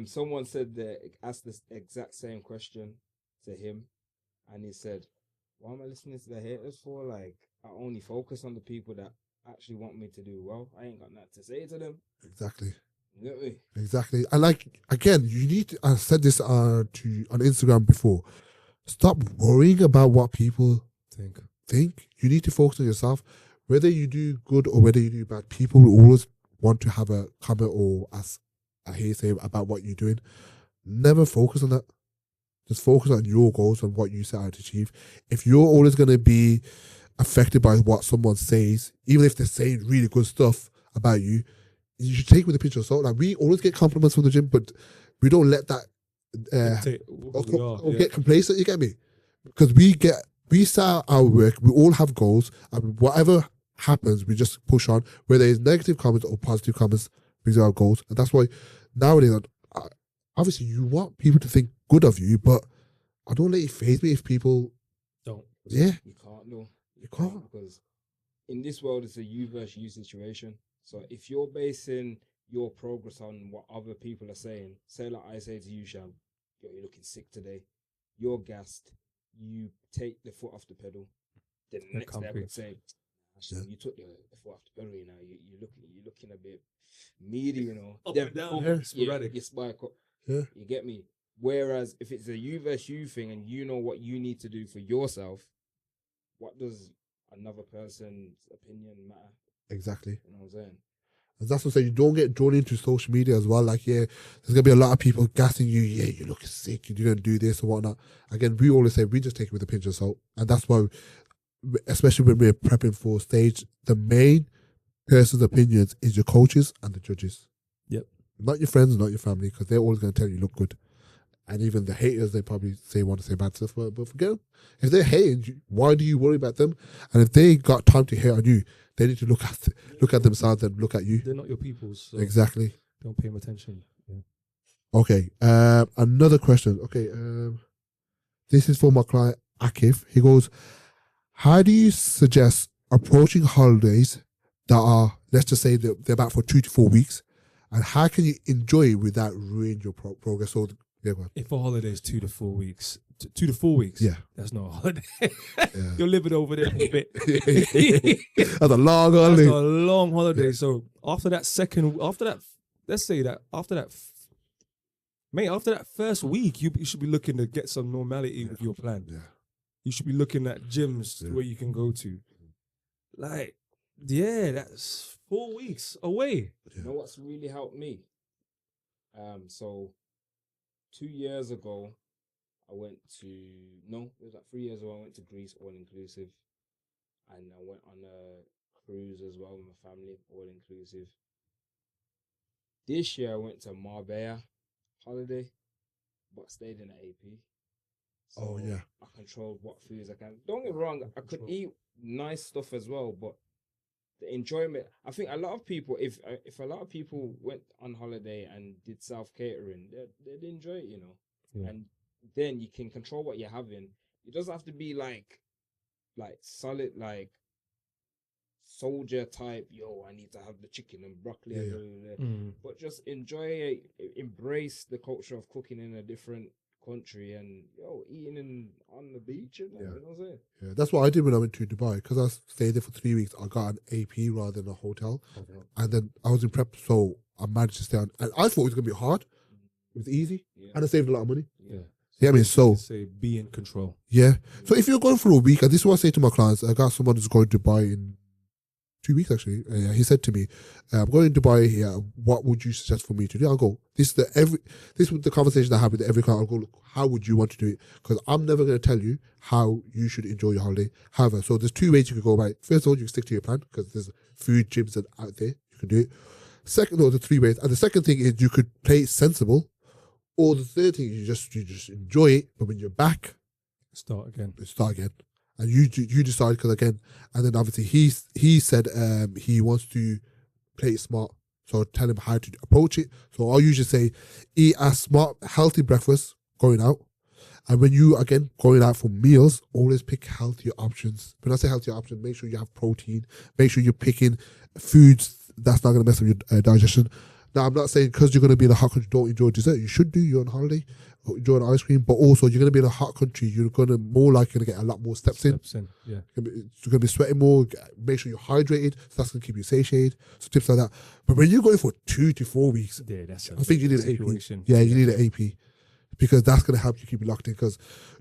Someone said asked this exact same question to him, and he said, "Why am I listening to the haters for? Like, I only focus on the people that actually want me to do well. I ain't got nothing to say to them." Exactly. You get me? Exactly. And like, again, you need to, I said this on Instagram before, stop worrying about what people think. You need to focus on yourself. Whether you do good or whether you do bad, people will always want to have a comment or a hearsay about what you're doing. Never focus on that. Just focus on your goals and what you set out to achieve. If you're always going to be affected by what someone says, even if they're saying really good stuff about you, you should take it with a pinch of salt. Like, we always get compliments from the gym, but we don't let that get complacent. You get me? Because we start our work. We all have goals, and whatever happens, we just push on. Whether it's negative comments or positive comments, these are our goals, and that's why nowadays, obviously, you want people to think good of you, but I don't let it faze me if people don't. Yeah, you can't. No, you can't, because in this world, it's a you versus you situation. So if you're basing your progress on what other people are saying, say like I say to you, Sham, you're looking sick today, you're gassed, you take the foot off the pedal, the next day I could say, So you took the foot off the belly now. You're looking a bit meaty, you know. Up Then and down, boom, yeah, sporadic. You spike up. Yeah. You get me? Whereas if it's a you versus you thing and you know what you need to do for yourself, what does another person's opinion matter? Exactly. You know what I'm saying? And that's what I'm saying. You don't get drawn into social media as well. Like, yeah, there's gonna be a lot of people gassing you. Yeah, you look sick. You're gonna do this or whatnot. Again, we always say we just take it with a pinch of salt, and that's why, especially when we're prepping for stage, the main person's opinions is your coaches and the judges. Yep. Not your friends, not your family, because they're always gonna tell you look good. And even the haters, they probably want to say bad stuff, but forget them. If they're hating you, why do you worry about them? And if they got time to hate on you, they need to look at themselves and look at you. They're not your peoples. So Exactly. don't pay them attention. Yeah. Okay. Another question. Okay. This is for my client Akif. He goes, how do you suggest approaching holidays that are, let's just say they're about for 2 to 4 weeks, and how can you enjoy it without ruining your progress? So yeah, go on. If a holiday is 2 to 4 weeks, 2 to 4 weeks, Yeah. that's not a holiday. Yeah. You're living over there for a bit. That's a long That's holiday. a long holiday. So after that, let's say that after that first week, you should be looking to get some normality with your plan. Yeah. You should be looking at gyms where you can go to. Like, yeah, that's 4 weeks away. You know what's really helped me? So 2 years ago, it was like 3 years ago, I went to Greece all inclusive. And I went on a cruise as well with my family, all inclusive. This year I went to Marbella holiday, but stayed in the AP. So Oh, yeah. I controlled what foods I can. Don't get me wrong, I could eat nice stuff as well, but the enjoyment. I think a lot of people, if a lot of people went on holiday and did self catering, they'd enjoy it, you know. Yeah. And then you can control what you're having. It doesn't have to be like solid, like soldier type. Yo, I need to have the chicken and broccoli, and blah, blah, blah. But just enjoy, embrace the culture of cooking in a different country, and eating on the beach. You know what I'm saying? Yeah, that's what I did when I went to Dubai. Because I stayed there for 3 weeks, I got an AP rather than a hotel. Okay. And then I was in prep, so I managed to stay on. And I thought it was going to be hard. It was easy. Yeah. And I saved a lot of money. Yeah. Yeah, I mean, so Say be in control. yeah. So if you're going for a week, and this is what I say to my clients, I got someone who's going to Dubai in 2 weeks actually. He said to me, "I'm going to Dubai here. What would you suggest for me to do?" I'll go. This is the conversation I have with every client. I'll go, look, how would you want to do it? Because I'm never going to tell you how you should enjoy your holiday. However, so there's 2 ways you can go about it. First of all, you can stick to your plan because there's food gyms and out there you can do it. Second, there's 3 ways, and the second thing is you could play it sensible. Or the third thing, you just enjoy it, but when you're back, Start again. and you decide. Because again, and then obviously he said he wants to play it smart. So tell him how to approach it. So I usually say, eat a smart, healthy breakfast going out, and when you again going out for meals, always pick healthier options. When I say healthier options, make sure you have protein. Make sure you're picking foods that's not going to mess up your digestion. Now, I'm not saying because you're going to be in a hot country, don't enjoy dessert. You should do. You're on holiday, enjoy an ice cream. But also, you're going to be in a hot country. You're going to more likely to get a lot more steps in. Yeah. You're going to be sweating more. Make sure you're hydrated. So that's going to keep you satiated. So tips like that. But when you're going for 2 to 4 weeks, Yeah, that's I think you need an AP. situation. Yeah, you need an AP because that's going to help you keep you locked in. Because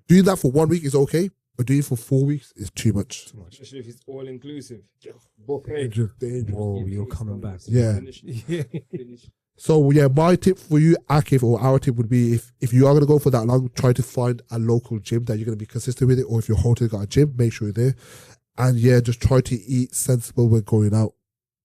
doing that for 1 week is okay, but doing it for 4 weeks is too much. Especially if it's all inclusive. Dangerous. Oh, you're coming back. Yeah. Yeah. So yeah, my tip for you, Akif, or our tip would be if you are going to go for that long, try to find a local gym that you're going to be consistent with it, or if your hotel got a gym, make sure you're there. And yeah, just try to eat sensible when going out.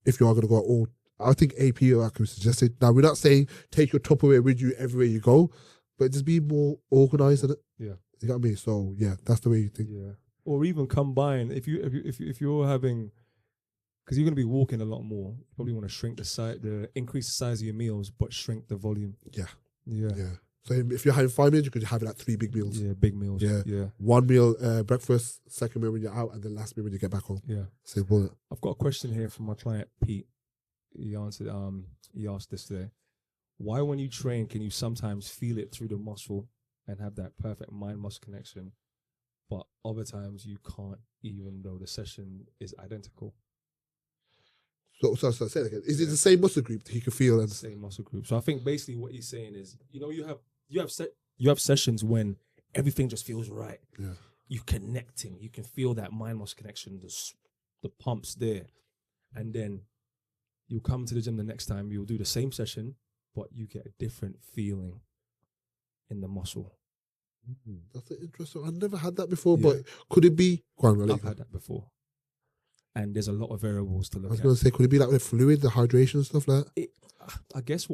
If you are going to go out, or I think AP or Akif suggested. Now we're not saying take your Tupperware with you everywhere you go, but just be more organized in it. Yeah. You got me? So yeah, that's the way you think. Yeah. Or even combine if you're having, because you're going to be walking a lot more. You probably want to shrink increase the size of your meals, but shrink the volume. Yeah. Yeah. Yeah. So if you're having 5 meals, you could have like 3 big meals. Yeah, big meals. Yeah. Yeah. 1 meal breakfast, second meal when you're out, and then last meal when you get back home. Yeah. Simple. I've got a question here from my client Pete. He asked this today. Why when you train can you sometimes feel it through the muscle and have that perfect mind muscle connection, but other times you can't, even though the session is identical. So say that again. Is it the same muscle group that he can feel? And Same muscle group. So I think basically what he's saying is, you have sessions when everything just feels right. Yeah. You're connecting. You can feel that mind muscle connection. The pumps there, and then you come to the gym the next time. You'll do the same session, but you get a different feeling in the muscle. That's interesting. I've never had that before, Yeah. but could it be? Go on, I've had that before, and there's a lot of variables to I look was at. going to say, could it be like with fluid, the hydration and stuff like that? I guess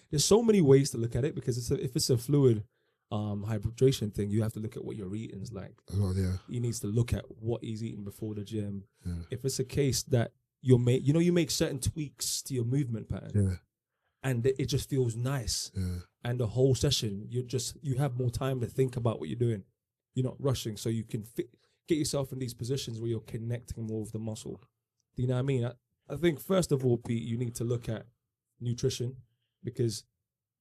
there's so many ways to look at it, because if it's a fluid hydration thing, you have to look at what your eating's like. Oh, yeah. He needs to look at what he's eating before the gym. Yeah. If it's a case that you make certain tweaks to your movement pattern, Yeah. and it just feels nice, Yeah. and the whole session you have more time to think about what you're doing. You're not rushing, so you can get yourself in these positions where you're connecting more with the muscle. Do you know what I mean? I think first of all, Pete, you need to look at nutrition, because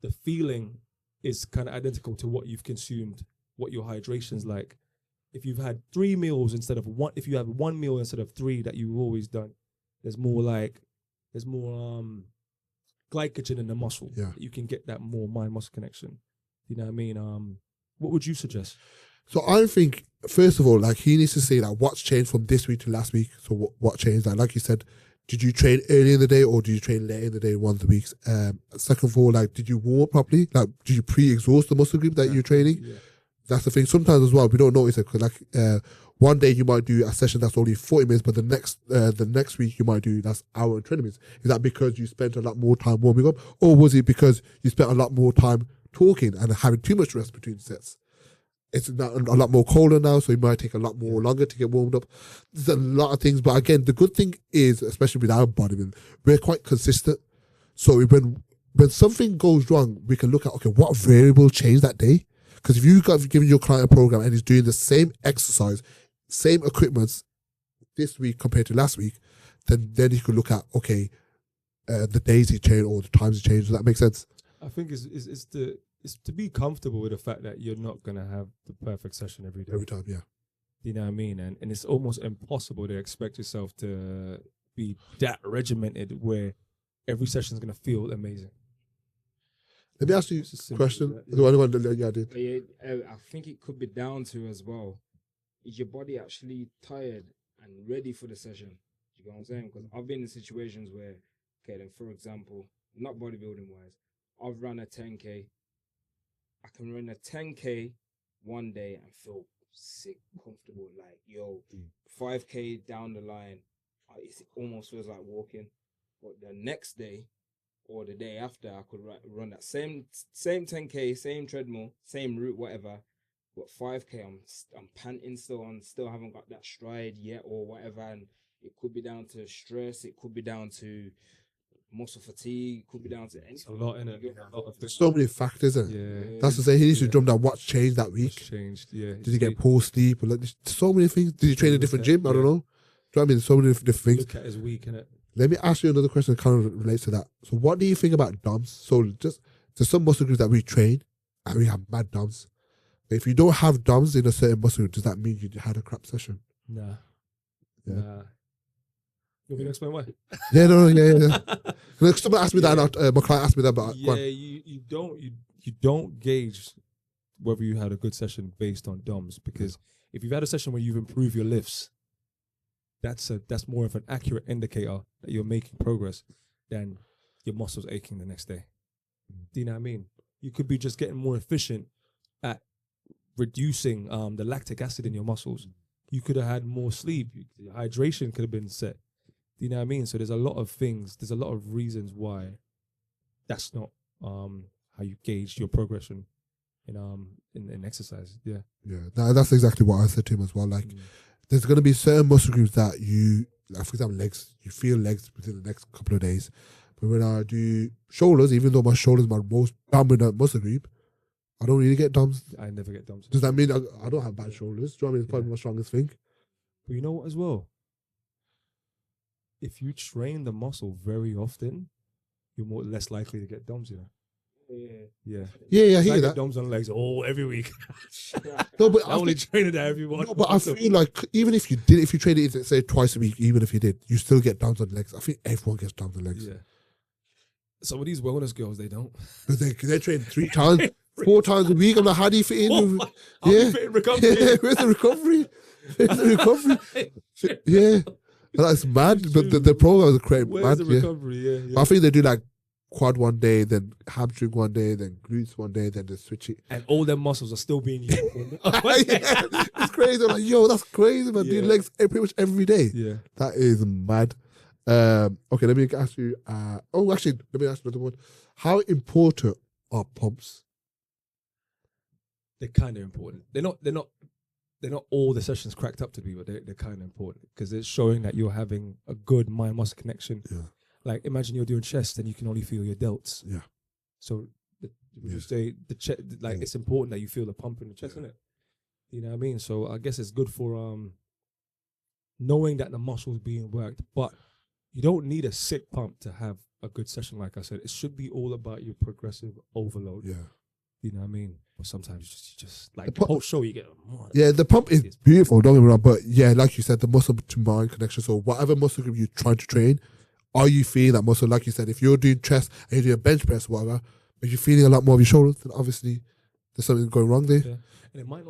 the feeling is kind of identical to what you've consumed, what your hydration's like. If you've had 3 meals instead of one, if you have 1 meal instead of 3 that you've always done, there's more glycogen in the muscle. Yeah. You can get that more mind-muscle connection. You know what I mean? What would you suggest? So I think, first of all, like, he needs to say that what's changed from this week to last week. So what changed? Like you said, did you train early in the day or did you train late in the day one of the weeks? Second of all, like, did you warm up properly? Like, did you pre-exhaust the muscle group that you're training? Yeah. That's the thing. Sometimes as well, we don't notice it, because like one day you might do a session that's only 40 minutes, but the next week you might do that's hour and 20 minutes. Is that because you spent a lot more time warming up, or was it because you spent a lot more time talking and having too much rest between sets? It's not a lot more colder now, so it might take a lot more longer to get warmed up. There's a lot of things, but again, the good thing is, especially with our bodybuilding, we're quite consistent. So when something goes wrong, we can look at, okay, what variable changed that day? Because if you've given your client a program and he's doing the same exercise, same equipment this week compared to last week, then you can look at, okay, the days he changed or the times he changed. Does that make sense? I think it's to be comfortable with the fact that you're not going to have the perfect session every day. Every time, yeah. You know what I mean? And it's almost impossible to expect yourself to be that regimented where every session is going to feel amazing. Let me ask you a question. Yeah, I did. I think it could be down to as well, is your body actually tired and ready for the session? You know what I'm saying? Because I've been in situations where, okay, then for example, not bodybuilding wise, I've run a 10K. I can run a 10K one day and feel sick, comfortable, like, yo, 5K down the line, it almost feels like walking. But the next day or the day after, I could run that same 10K, same treadmill, same route, whatever. But 5K, I'm panting still, and still haven't got that stride yet or whatever. And it could be down to stress, it could be down to muscle fatigue, could be down to anything. A lot in it. There's so many factors, isn't it? Yeah. That's to say, he needs to drum down what's changed that week. What's changed, yeah. Did he get poor sleep? Or like, there's so many things. Did he train in a different gym? I don't know. Do you know what I mean? There's so many different things. Look at his week, innit? Let me ask you another question that kind of relates to that. So what do you think about DOMs? So just, there's some muscle groups that we train and we have mad DOMs. But if you don't have DOMs in a certain muscle group, does that mean you had a crap session? Nah. Yeah. Nah. You want me to explain why? Yeah, yeah. Like, someone asked me that, my client asked me that, but yeah, you don't gauge whether you had a good session based on DOMs, because if you've had a session where you've improved your lifts, that's more of an accurate indicator that you're making progress than your muscles aching the next day. Do you know what I mean? You could be just getting more efficient at reducing the lactic acid in your muscles. You could have had more sleep. Your hydration could have been set. Do you know what I mean? So there's a lot of things. There's a lot of reasons why that's not how you gauge your progression in exercise. Yeah. Yeah, that's exactly what I said to him as well. Like, there's going to be certain muscle groups that you, like, for example, legs, you feel legs within the next couple of days. But when I do shoulders, even though my shoulders are my most dominant muscle group, I don't really get DOMs. I never get DOMs. Does that mean I don't have bad shoulders? Do you know what I mean? It's probably my strongest thing. But you know what as well? If you train the muscle very often, you're less likely to get DOMs, you know? Yeah. Yeah, I I hear get that. DOMs on legs every week. No, but I only train that every one. no, but I feel like even if you train it, say twice a week, even if you did, you still get downs on legs. I think everyone gets downs on legs. Yeah. Some of these wellness girls, they don't. Because they train 3 times, 4 times a week. I'm like, how do you fit in? I'll be fit in recovery. Yeah, where's the recovery? Where's the recovery? Yeah. That's mad. But the programs are crazy. Where's Mad, the recovery? Yeah. I think they do like quad one day, then hamstring one day, then glutes one day, then they switch it. And all their muscles are still being used. Yeah, it's crazy. I'm like, yo, that's crazy, man. Doing legs pretty much every day. Yeah. That is mad. Okay, let me ask you. Actually, let me ask another one. How important are pumps? They're kind of important. They're not all the sessions cracked up to be, but they're kind of important because it's showing that you're having a good mind muscle connection. Yeah. Like imagine you're doing chest and you can only feel your delts. Yeah. So you say the chest, like it's important that you feel the pump in the chest, isn't it? You know what I mean? So I guess it's good for knowing that the muscle's being worked, but you don't need a sick pump to have a good session. Like I said, it should be all about your progressive overload. Yeah. You know what I mean? But sometimes you just like the whole show you get. The pump is beautiful, don't get me wrong, but yeah, like you said, the muscle to mind connection. So whatever muscle group you're trying to train, are you feeling that muscle? Like you said, if you're doing chest and you're doing a bench press or whatever, but you're feeling a lot more of your shoulders, then obviously there's something going wrong there. Yeah. And it might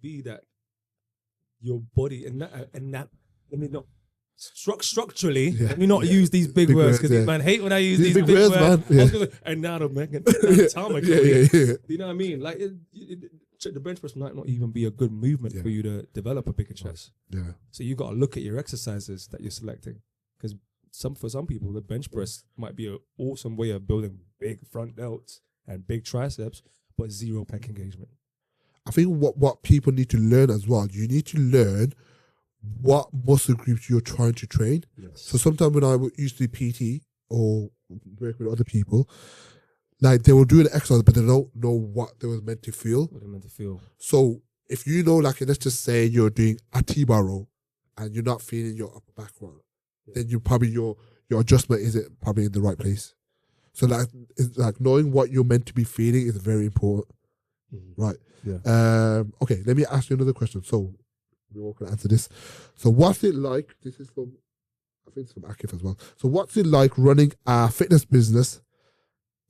be that your body and that let me know. Structurally, let me not use these big words because man hate when I use these big words. Man. Yeah. Anatomically, you know what I mean? Like the bench press might not even be a good movement for you to develop a bigger chest. Yeah. So you got to look at your exercises that you're selecting because for some people the bench press might be an awesome way of building big front delts and big triceps, but zero pec engagement. I think what people need to learn as well, you need to learn what muscle groups you're trying to train. Yes. So sometimes when I used to do PT or work with other people, like they will do the exercise, but they don't know what they was meant to feel. What they meant to feel. So if you know, like let's just say you're doing a T-bar row and you're not feeling your upper back one, then you probably your adjustment isn't probably in the right place. So like it's like knowing what you're meant to be feeling is very important. Mm-hmm. Right. Yeah. Okay, let me ask you another question. So we all can answer this. So what's it like? This is from, I think it's from Akif as well. So what's it like running a fitness business,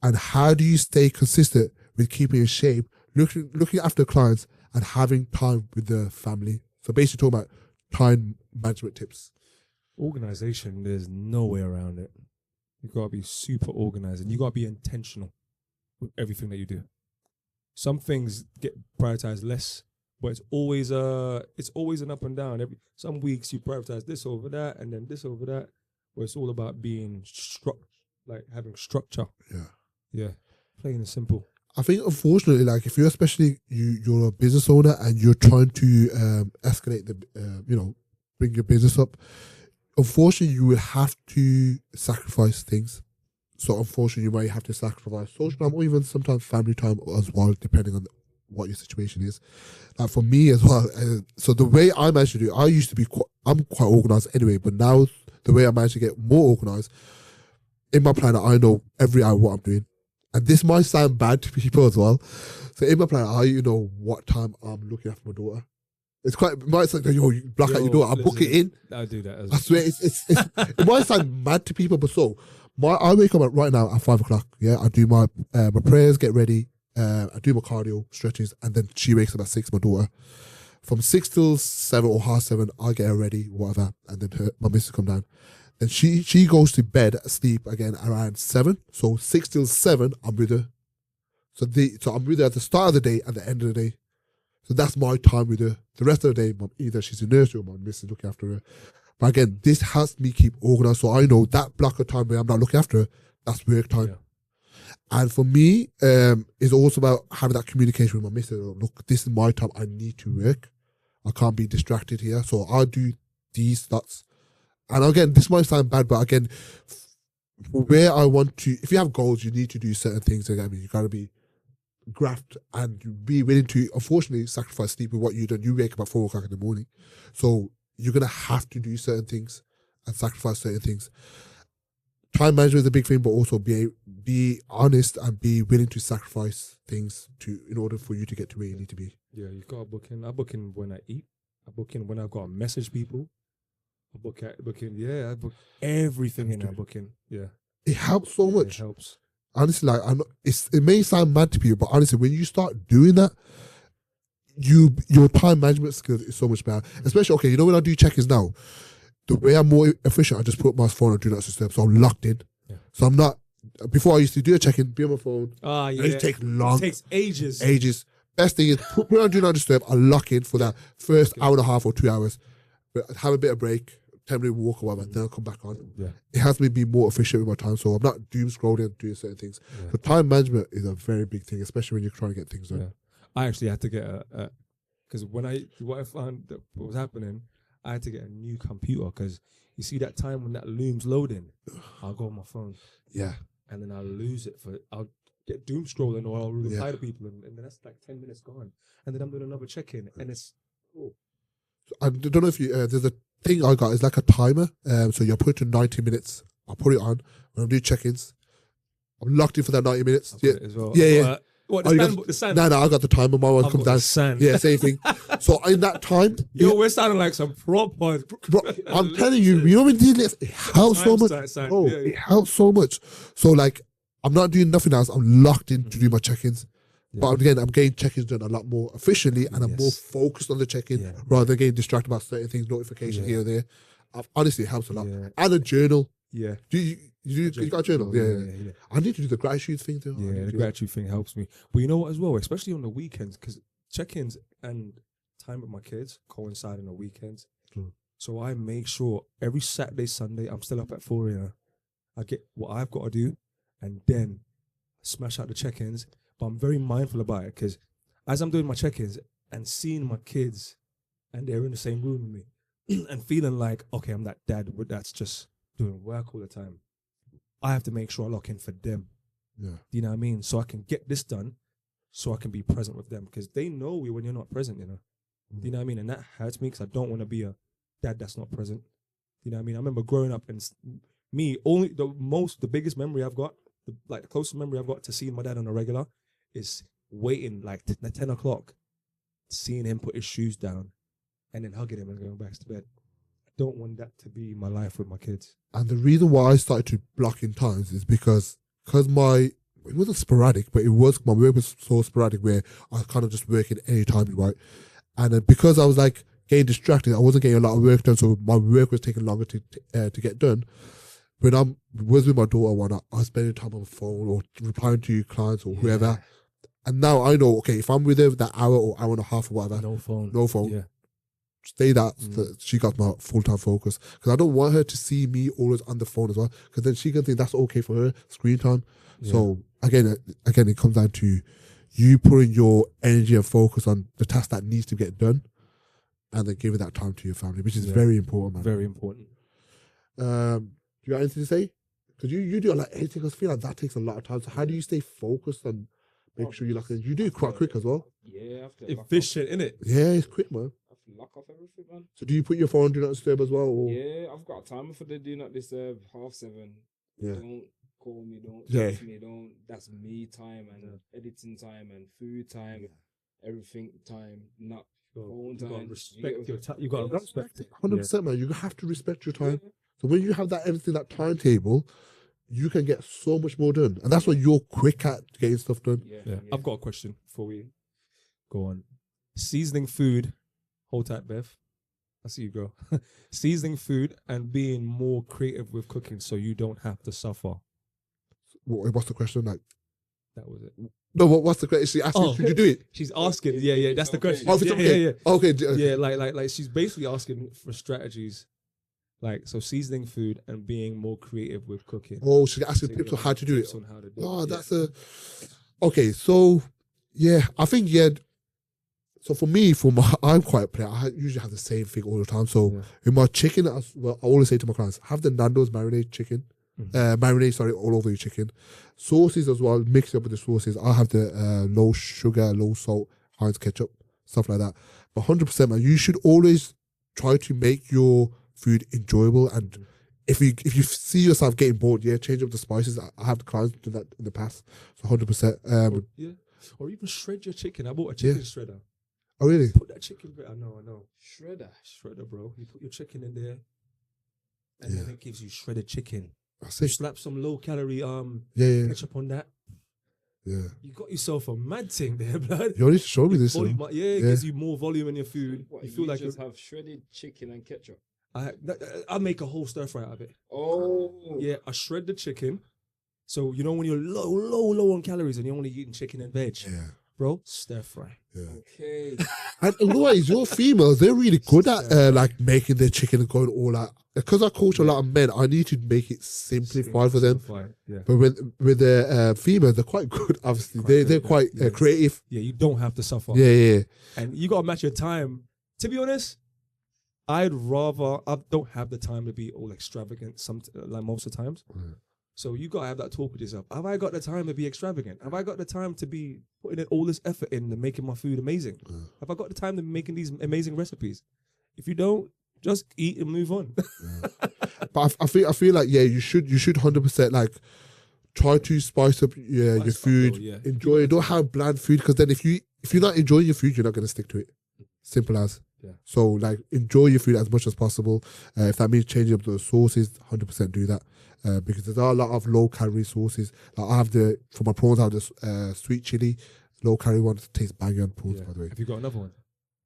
and how do you stay consistent with keeping in shape, looking after clients, and having time with the family? So basically talking about time management tips. Organization, there's no way around it. You gotta be super organized and you gotta be intentional with everything that you do. Some things get prioritized less, but it's always an up and down. Some weeks you prioritize this over that and then this over that, where it's all about being having structure. Yeah. Plain and simple. I think unfortunately, like if you're you're a business owner and you're trying to escalate bring your business up, unfortunately you will have to sacrifice things. So unfortunately you might have to sacrifice social time or even sometimes family time as well, depending on what your situation is. Like for me as well, so the way I managed to do it, I'm quite organized anyway, but now the way I managed to get more organized, in my planner I know every hour what I'm doing. And this might sound bad to people as well. So in my planner I know what time I'm looking after my daughter. It might sound like, you black out your daughter, I book it in. I'll do that as well. I swear, it might sound mad to people, but I wake up right now at 5 o'clock. Yeah, I do my prayers, get ready, I do my cardio, stretches, and then she wakes up at 6, my daughter. From 6 till 7 or half 7, I get her ready, whatever, and then my missus come down. Then she goes to bed, sleep again around 7. So 6 till 7, I'm with her. So I'm with her at the start of the day and the end of the day. So that's my time with her. The rest of the day, either she's in nursery or my missus looking after her. But again, this has me keep organized, so I know that block of time where I'm not looking after her, that's work time. Yeah. And for me, it's also about having that communication with my missus. Look, this is my time. I need to work. I can't be distracted here. So I'll do these slots. And again, this might sound bad, but again, where I want to, if you have goals, you need to do certain things. Again, you got to be graft and be willing to, unfortunately, sacrifice sleep with what you done. You wake up at 4 o'clock in the morning. So you're going to have to do certain things and sacrifice certain things. time management is a big thing, but also be honest and be willing to sacrifice things in order for you to get to where you need to be. Yeah, you got to book in. I book in when I eat. I book in when I've got to message people. I book in. Yeah, I book everything in. I book in. Yeah, It helps so much. it helps. Honestly, like it may sound mad to people, but honestly, when you start doing that, your time management skills is so much better. Especially, okay, you know when I do check-ins now, the way I'm more efficient, I just put my phone on do not disturb, so I'm locked in. Yeah. So I'm not. Before I used to do a check-in, be on my phone. Ah, yeah. And it takes long. It takes ages. Ages. Best thing is put on do not disturb. I lock in for that first hour and a half or 2 hours. But have a bit of break, 10-minute walk or whatever, then I'll come back on. Yeah. It helps me be more efficient with my time, so I'm not doom scrolling and doing certain things. Yeah. So time management is a very big thing, especially when you're trying to get things done. Yeah. I actually had to get because what I found that was happening, I had to get a new computer because you see that time when that loom's loading, I'll go on my phone. Yeah. And then I'll lose it I'll get doom scrolling or I'll reply to people and then that's like 10 minutes gone. And then I'm doing another check-in and it's I don't know if you there's a thing I got, it's like a timer. So you put it to 90 minutes. I'll put it on when I'm doing check-ins. I'm locked in for that 90 minutes. I've Yeah. got it as well. Yeah. What, Oh, the sand? No, I got the timer. My one I've comes got down. the sand. Yeah, same thing. So in that time, Yo, we're sounding like some proper. bro, I'm telling you, you know when deadlifts, it helps so much. Bro, it helps so much. So like, I'm not doing nothing else. I'm locked in to do my check-ins. Yeah. But again, I'm getting check-ins done a lot more efficiently, and I'm more focused on the check-in rather than getting distracted by certain things, notifications here and there. Honestly, it helps a lot. Yeah. And a journal. Yeah. You got a journal? Yeah. I need to do the gratitude thing too. Yeah, the gratitude thing helps me. But you know what as well, especially on the weekends, because check-ins and time with my kids coincide on the weekends. True. So I make sure every Saturday, Sunday, I'm still up at 4 a.m. I get what I've got to do and then smash out the check-ins. But I'm very mindful about it because as I'm doing my check-ins and seeing my kids and they're in the same room with me and feeling like, okay, I'm that dad that's just doing work all the time. I have to make sure I lock in for them. Yeah. Do you know what I mean? So I can get this done so I can be present with them because they know you when you're not present, you know. Do you know what I mean? And that hurts me because I don't want to be a dad that's not present. Do you know what I mean? I remember growing up and the biggest memory I've got, the closest memory I've got to seeing my dad on a regular is waiting like 10 o'clock, seeing him put his shoes down and then hugging him and going back to bed. I don't want that to be my life with my kids. And the reason why I started to block in times is because it wasn't sporadic, but my work was so sporadic where I was kind of just working any time, right? And then because I was like getting distracted, I wasn't getting a lot of work done, so my work was taking longer to get done. When I was with my daughter, I was spending time on the phone or replying to clients or whoever. And now I know, okay, if I'm with her that hour or hour and a half or whatever, No phone. Yeah. Stay that she got my full-time focus, because I don't want her to see me always on the phone as well, because then she can think that's okay for her screen time. So again it comes down to you putting your energy and focus on the task that needs to get done and then giving that time to your family, which is very important, man. Very important. Do you got anything to say? Because you do like anything, because I feel like that takes a lot of time. So how do you stay focused and make sure you do it quite quick as well? Yeah, after Efficient, innit? Yeah, it's quick, man. Lock off everything, man. So do you put your phone on do not disturb as well? Or? Yeah, I've got a timer for the do not disturb 7:30. Yeah. Don't call me, don't text me, don't. That's me time and editing time and food time, everything time, not phone time. Respect your time. You got to respect it. 100%, man. You have to respect your time. So when you have that timetable, you can get so much more done, and that's why you're quick at getting stuff done. Yeah. I've got a question before we go on. Seasoning food. Hold tight, Bev. I see you go. Seasoning food and being more creative with cooking so you don't have to suffer. What's the question? Like, that was it. No, what's the question? She asked you, should you do it? She's asking. Yeah, that's the question. Oh, if it's okay. Yeah. Okay. Yeah, like she's basically asking for strategies. Like, so seasoning food and being more creative with cooking. Oh, she's asking tips on how to do it. On how to do oh, it. That's okay. So, yeah, I think, so for me, I'm quite a player. I usually have the same thing all the time. So in my chicken, I always say to my clients, have the Nando's marinade chicken. Marinade, all over your chicken. Sauces as well, mix it up with the sauces. I have the low sugar, low salt, Heinz ketchup, stuff like that. But 100%, man, you should always try to make your food enjoyable and if you see yourself getting bored, yeah, change up the spices. I have clients do that in the past, so 100%. Yeah, or even shred your chicken. I bought a chicken shredder. Oh really? Put that chicken. I know. Shredder, bro. You put your chicken in there, and then it gives you shredded chicken. You slap some low calorie ketchup on that. Yeah. You got yourself a mad thing there, blood. You need to show me this. It gives you more volume in your food. What, you feel like just have shredded chicken and ketchup. I make a whole stir fry out of it. Oh. Yeah, I shred the chicken. So you know when you're low on calories and you're only eating chicken and veg. Yeah. Bro, stir fry. Yeah. Okay. And otherwise, your females, they're really good at like making their chicken and going all out. Because I coach a lot of men, I need to make it simplified for them. Yeah. But with the females, they're quite good. Obviously, they're quite creative. Yeah, you don't have to suffer. Yeah. And you gotta match your time. To be honest, I don't have the time to be all extravagant. Like most of the times. Mm. So you gotta have that talk with yourself. Have I got the time to be extravagant? Have I got the time to be putting in all this effort in and making my food amazing? Mm. Have I got the time to be making these amazing recipes? If you don't, just eat and move on. But I feel like you should 100% like try to spice up your food. Enjoy it. Don't have bland food, because then if you're not enjoying your food, you're not gonna stick to it. Simple as. Yeah. So like enjoy your food as much as possible. If that means changing up the sauces, 100% do that. Because there's a lot of low calorie sauces. Like I have for my prawns, I have this sweet chili, low calorie one. It tastes banging on prawns, by the way. Have you got another one?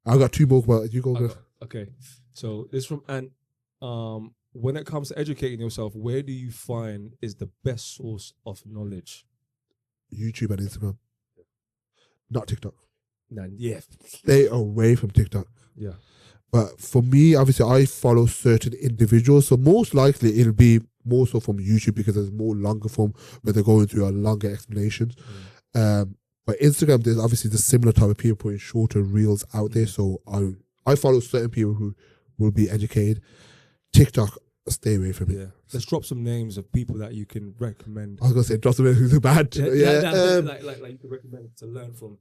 I got two more, but you go. Okay. So this from Ant. When it comes to educating yourself, where do you find is the best source of knowledge? YouTube and Instagram. Not TikTok. Yeah. Stay away from TikTok. Yeah. But for me, obviously, I follow certain individuals. So most likely it'll be more so from YouTube, because there's more longer form where they're going through a longer explanation. But Instagram, there's obviously the similar type of people putting shorter reels out there. So I follow certain people who will be educated. TikTok, stay away from it. Yeah. Let's drop some names of people that you can recommend. I was going to say, drop some names who's bad. Like you can recommend to learn from.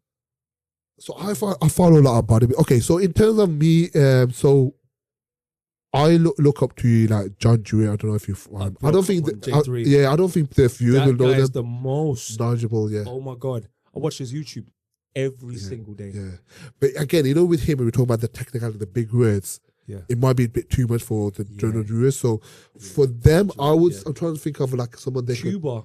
So I follow a lot of bodybuilding. Okay, so in terms of me, so I look up to like John Dewey. I don't know if you. I don't think. I don't think the viewers will know them. That guy is the most knowledgeable. Yeah. Oh my god, I watch his YouTube every single day. Yeah, but again, with him, when we talk about the technical, the big words. Yeah. It might be a bit too much for the general viewers. So for them, I'm trying to think of like someone they Cuba.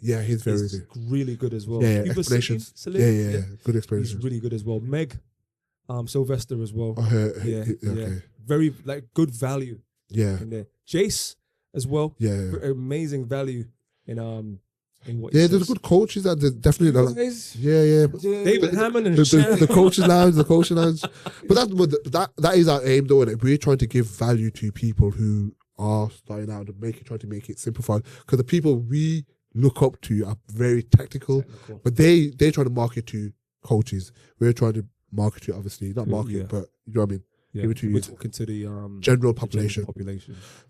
Yeah, he's very good. Really good as well. Yeah, explanations. Yeah, good explanations. He's really good as well. Meg, Sylvester as well. Okay. Very good value. Yeah. In there. Jace as well. Yeah. Amazing value in what. Yeah, there's good coaches that there's definitely. David Hammond and the coaches lounge, But that is our aim, though. We're trying to give value to people who are starting out and trying to make it simplified, because the people we look up to are very technical. But they try to market to coaches. We're trying to market to, obviously not market, but you know what I mean. Yeah, we're talking to the general population.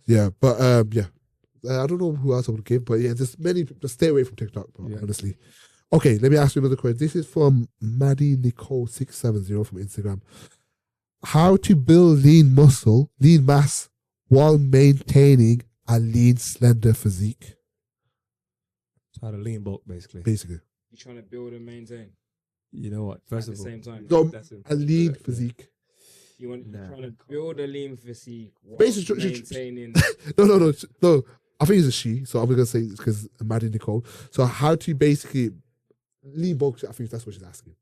Yeah, but I don't know who else I would give, but yeah, there's many. Just stay away from TikTok, honestly. Okay, let me ask you another question. This is from Maddie Nicole 670 from Instagram. How to build lean mass while maintaining a lean, slender physique? How to lean bulk, basically. Basically. You're trying to build and maintain. You know what? First at of all, the same time. No, a lean physique. You're trying to build a lean physique while Basically, maintaining. No. I think it's a she, so I'm gonna say it's because Maddie Nicole. So how to basically lean bulk? I think that's what she's asking.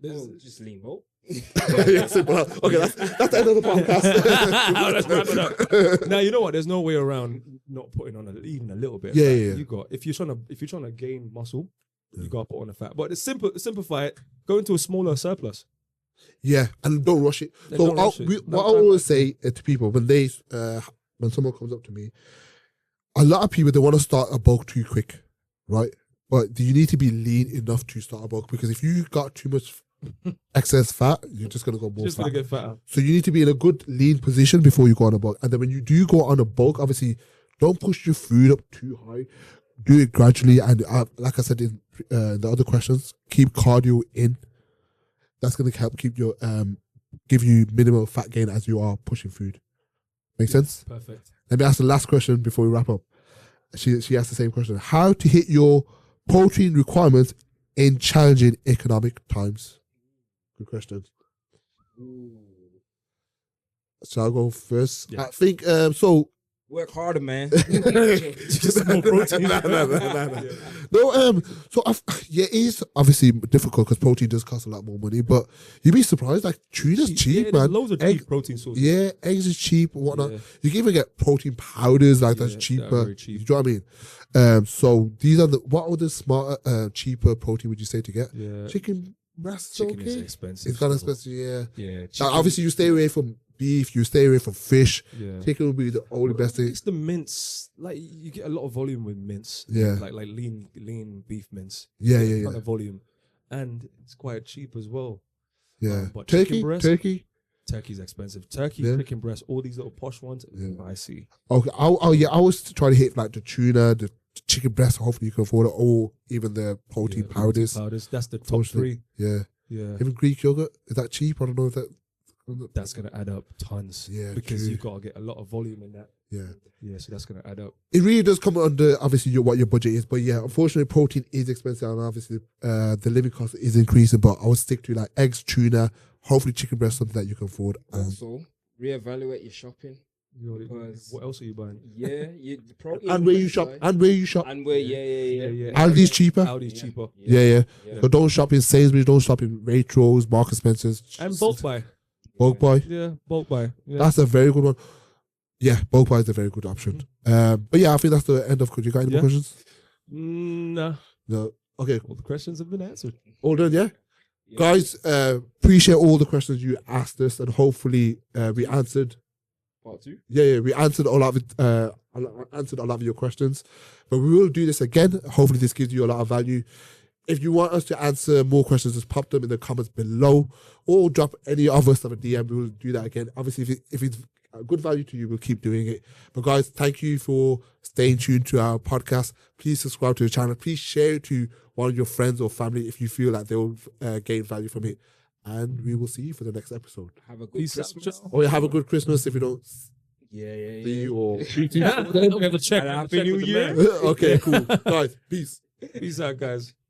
Yeah, just lean bulk. Yeah, simple. Okay, that's the end of the podcast. Let's wrap it up. Now you know what? There's no way around not putting on even a little bit. Yeah. You got if you're trying to gain muscle, you got to put on the fat. But it's simplify it. Go into a smaller surplus. Yeah, and don't rush it. So what I always say to people when someone comes up to me, a lot of people, they want to start a bulk too quick, right? But you need to be lean enough to start a bulk, because if you got too much excess fat, you're just going to go more fat. Gonna get fatter. So you need to be in a good lean position before you go on a bulk. And then when you do go on a bulk, obviously, don't push your food up too high. Do it gradually. And like I said in the other questions, keep cardio in. That's going to help keep give you minimal fat gain as you are pushing food. Make sense? Perfect. Let me ask the last question before we wrap up. She asked the same question. How to hit your protein requirements in challenging economic times? Good question. Shall I go first? Yeah. I think so. Work harder, man. Just more protein. No, so it is obviously difficult because protein does cost a lot more money, but you'd be surprised. Like tuna's cheap, yeah, man. Loads of cheap protein sources. Yeah, eggs is cheap and whatnot. Yeah. You can even get protein powders like that's Yeah, cheaper. they're very cheap. You know what I mean? So these are what are the smarter, cheaper protein would you say to get? Yeah. Chicken breast, Chicken okay. is expensive. It's kind of still. expensive, yeah. Yeah. Now, chicken- obviously, you stay away from beef. You stay away from fish. Yeah. Chicken would be the only best thing. It's the mince. Like you get a lot of volume with mince. Yeah. Like lean beef mince. Yeah, You get yeah, kind yeah. of volume, and it's quite cheap as well. Yeah. But Turkey, chicken breast- turkey. Turkey's expensive. Turkey, Yeah. chicken breast, all these little posh ones. Yeah. I see. Okay. I was trying to hit like the tuna, the chicken breast. Hopefully, you can afford it, or even the protein Yeah, powders. Powders. That's the top Unfortunately. three. Yeah. Yeah. Even Greek yogurt, is that cheap? I don't know if that. That's gonna add up tons. Yeah, Because true. you've got to get a lot of volume in that. Yeah. Yeah, so that's gonna add up. It really does come under obviously what your budget is, but yeah, unfortunately, protein is expensive, and obviously the living cost is increasing. But I would stick to like eggs, tuna, hopefully chicken breast, something that you can afford. Also, reevaluate your shopping. Because- What else are you buying? Yeah, the protein. And where you shop, and where you shop. And where, yeah. Aldi's cheaper. Aldi's cheaper. Yeah. Yeah. So don't shop in Sainsbury's, don't shop in Waitrose, Marks and Spencer's, And bulk buy. Bulk buy. Yeah, bulk buy. Yeah. That's a very good one. Yeah, bulk buy is a very good option. But yeah, I think that's the end of. Could you got any more Yeah. questions? Nah. No. Okay. All the questions have been answered. All done. Yeah. Yeah. Guys, appreciate all the questions you asked us, and hopefully we answered. Part 2. Yeah, we answered a lot of your questions, but we will do this again. Hopefully, this gives you a lot of value. If you want us to answer more questions, just pop them in the comments below, or drop any of us of a DM. We will do that again. Obviously, if it's a good value to you, we'll keep doing it. But guys, thank you for staying tuned to our podcast. Please subscribe to the channel. Please share it to one of your friends or family if you feel like they will gain value from it. And we will see you for the next episode. Have a good Peace out. Christmas. Oh, yeah, have a good Christmas if you don't Yeah. see you or We have to check. And we have Happy to check New with the Year. man. okay, cool. Guys, peace. Peace out, guys.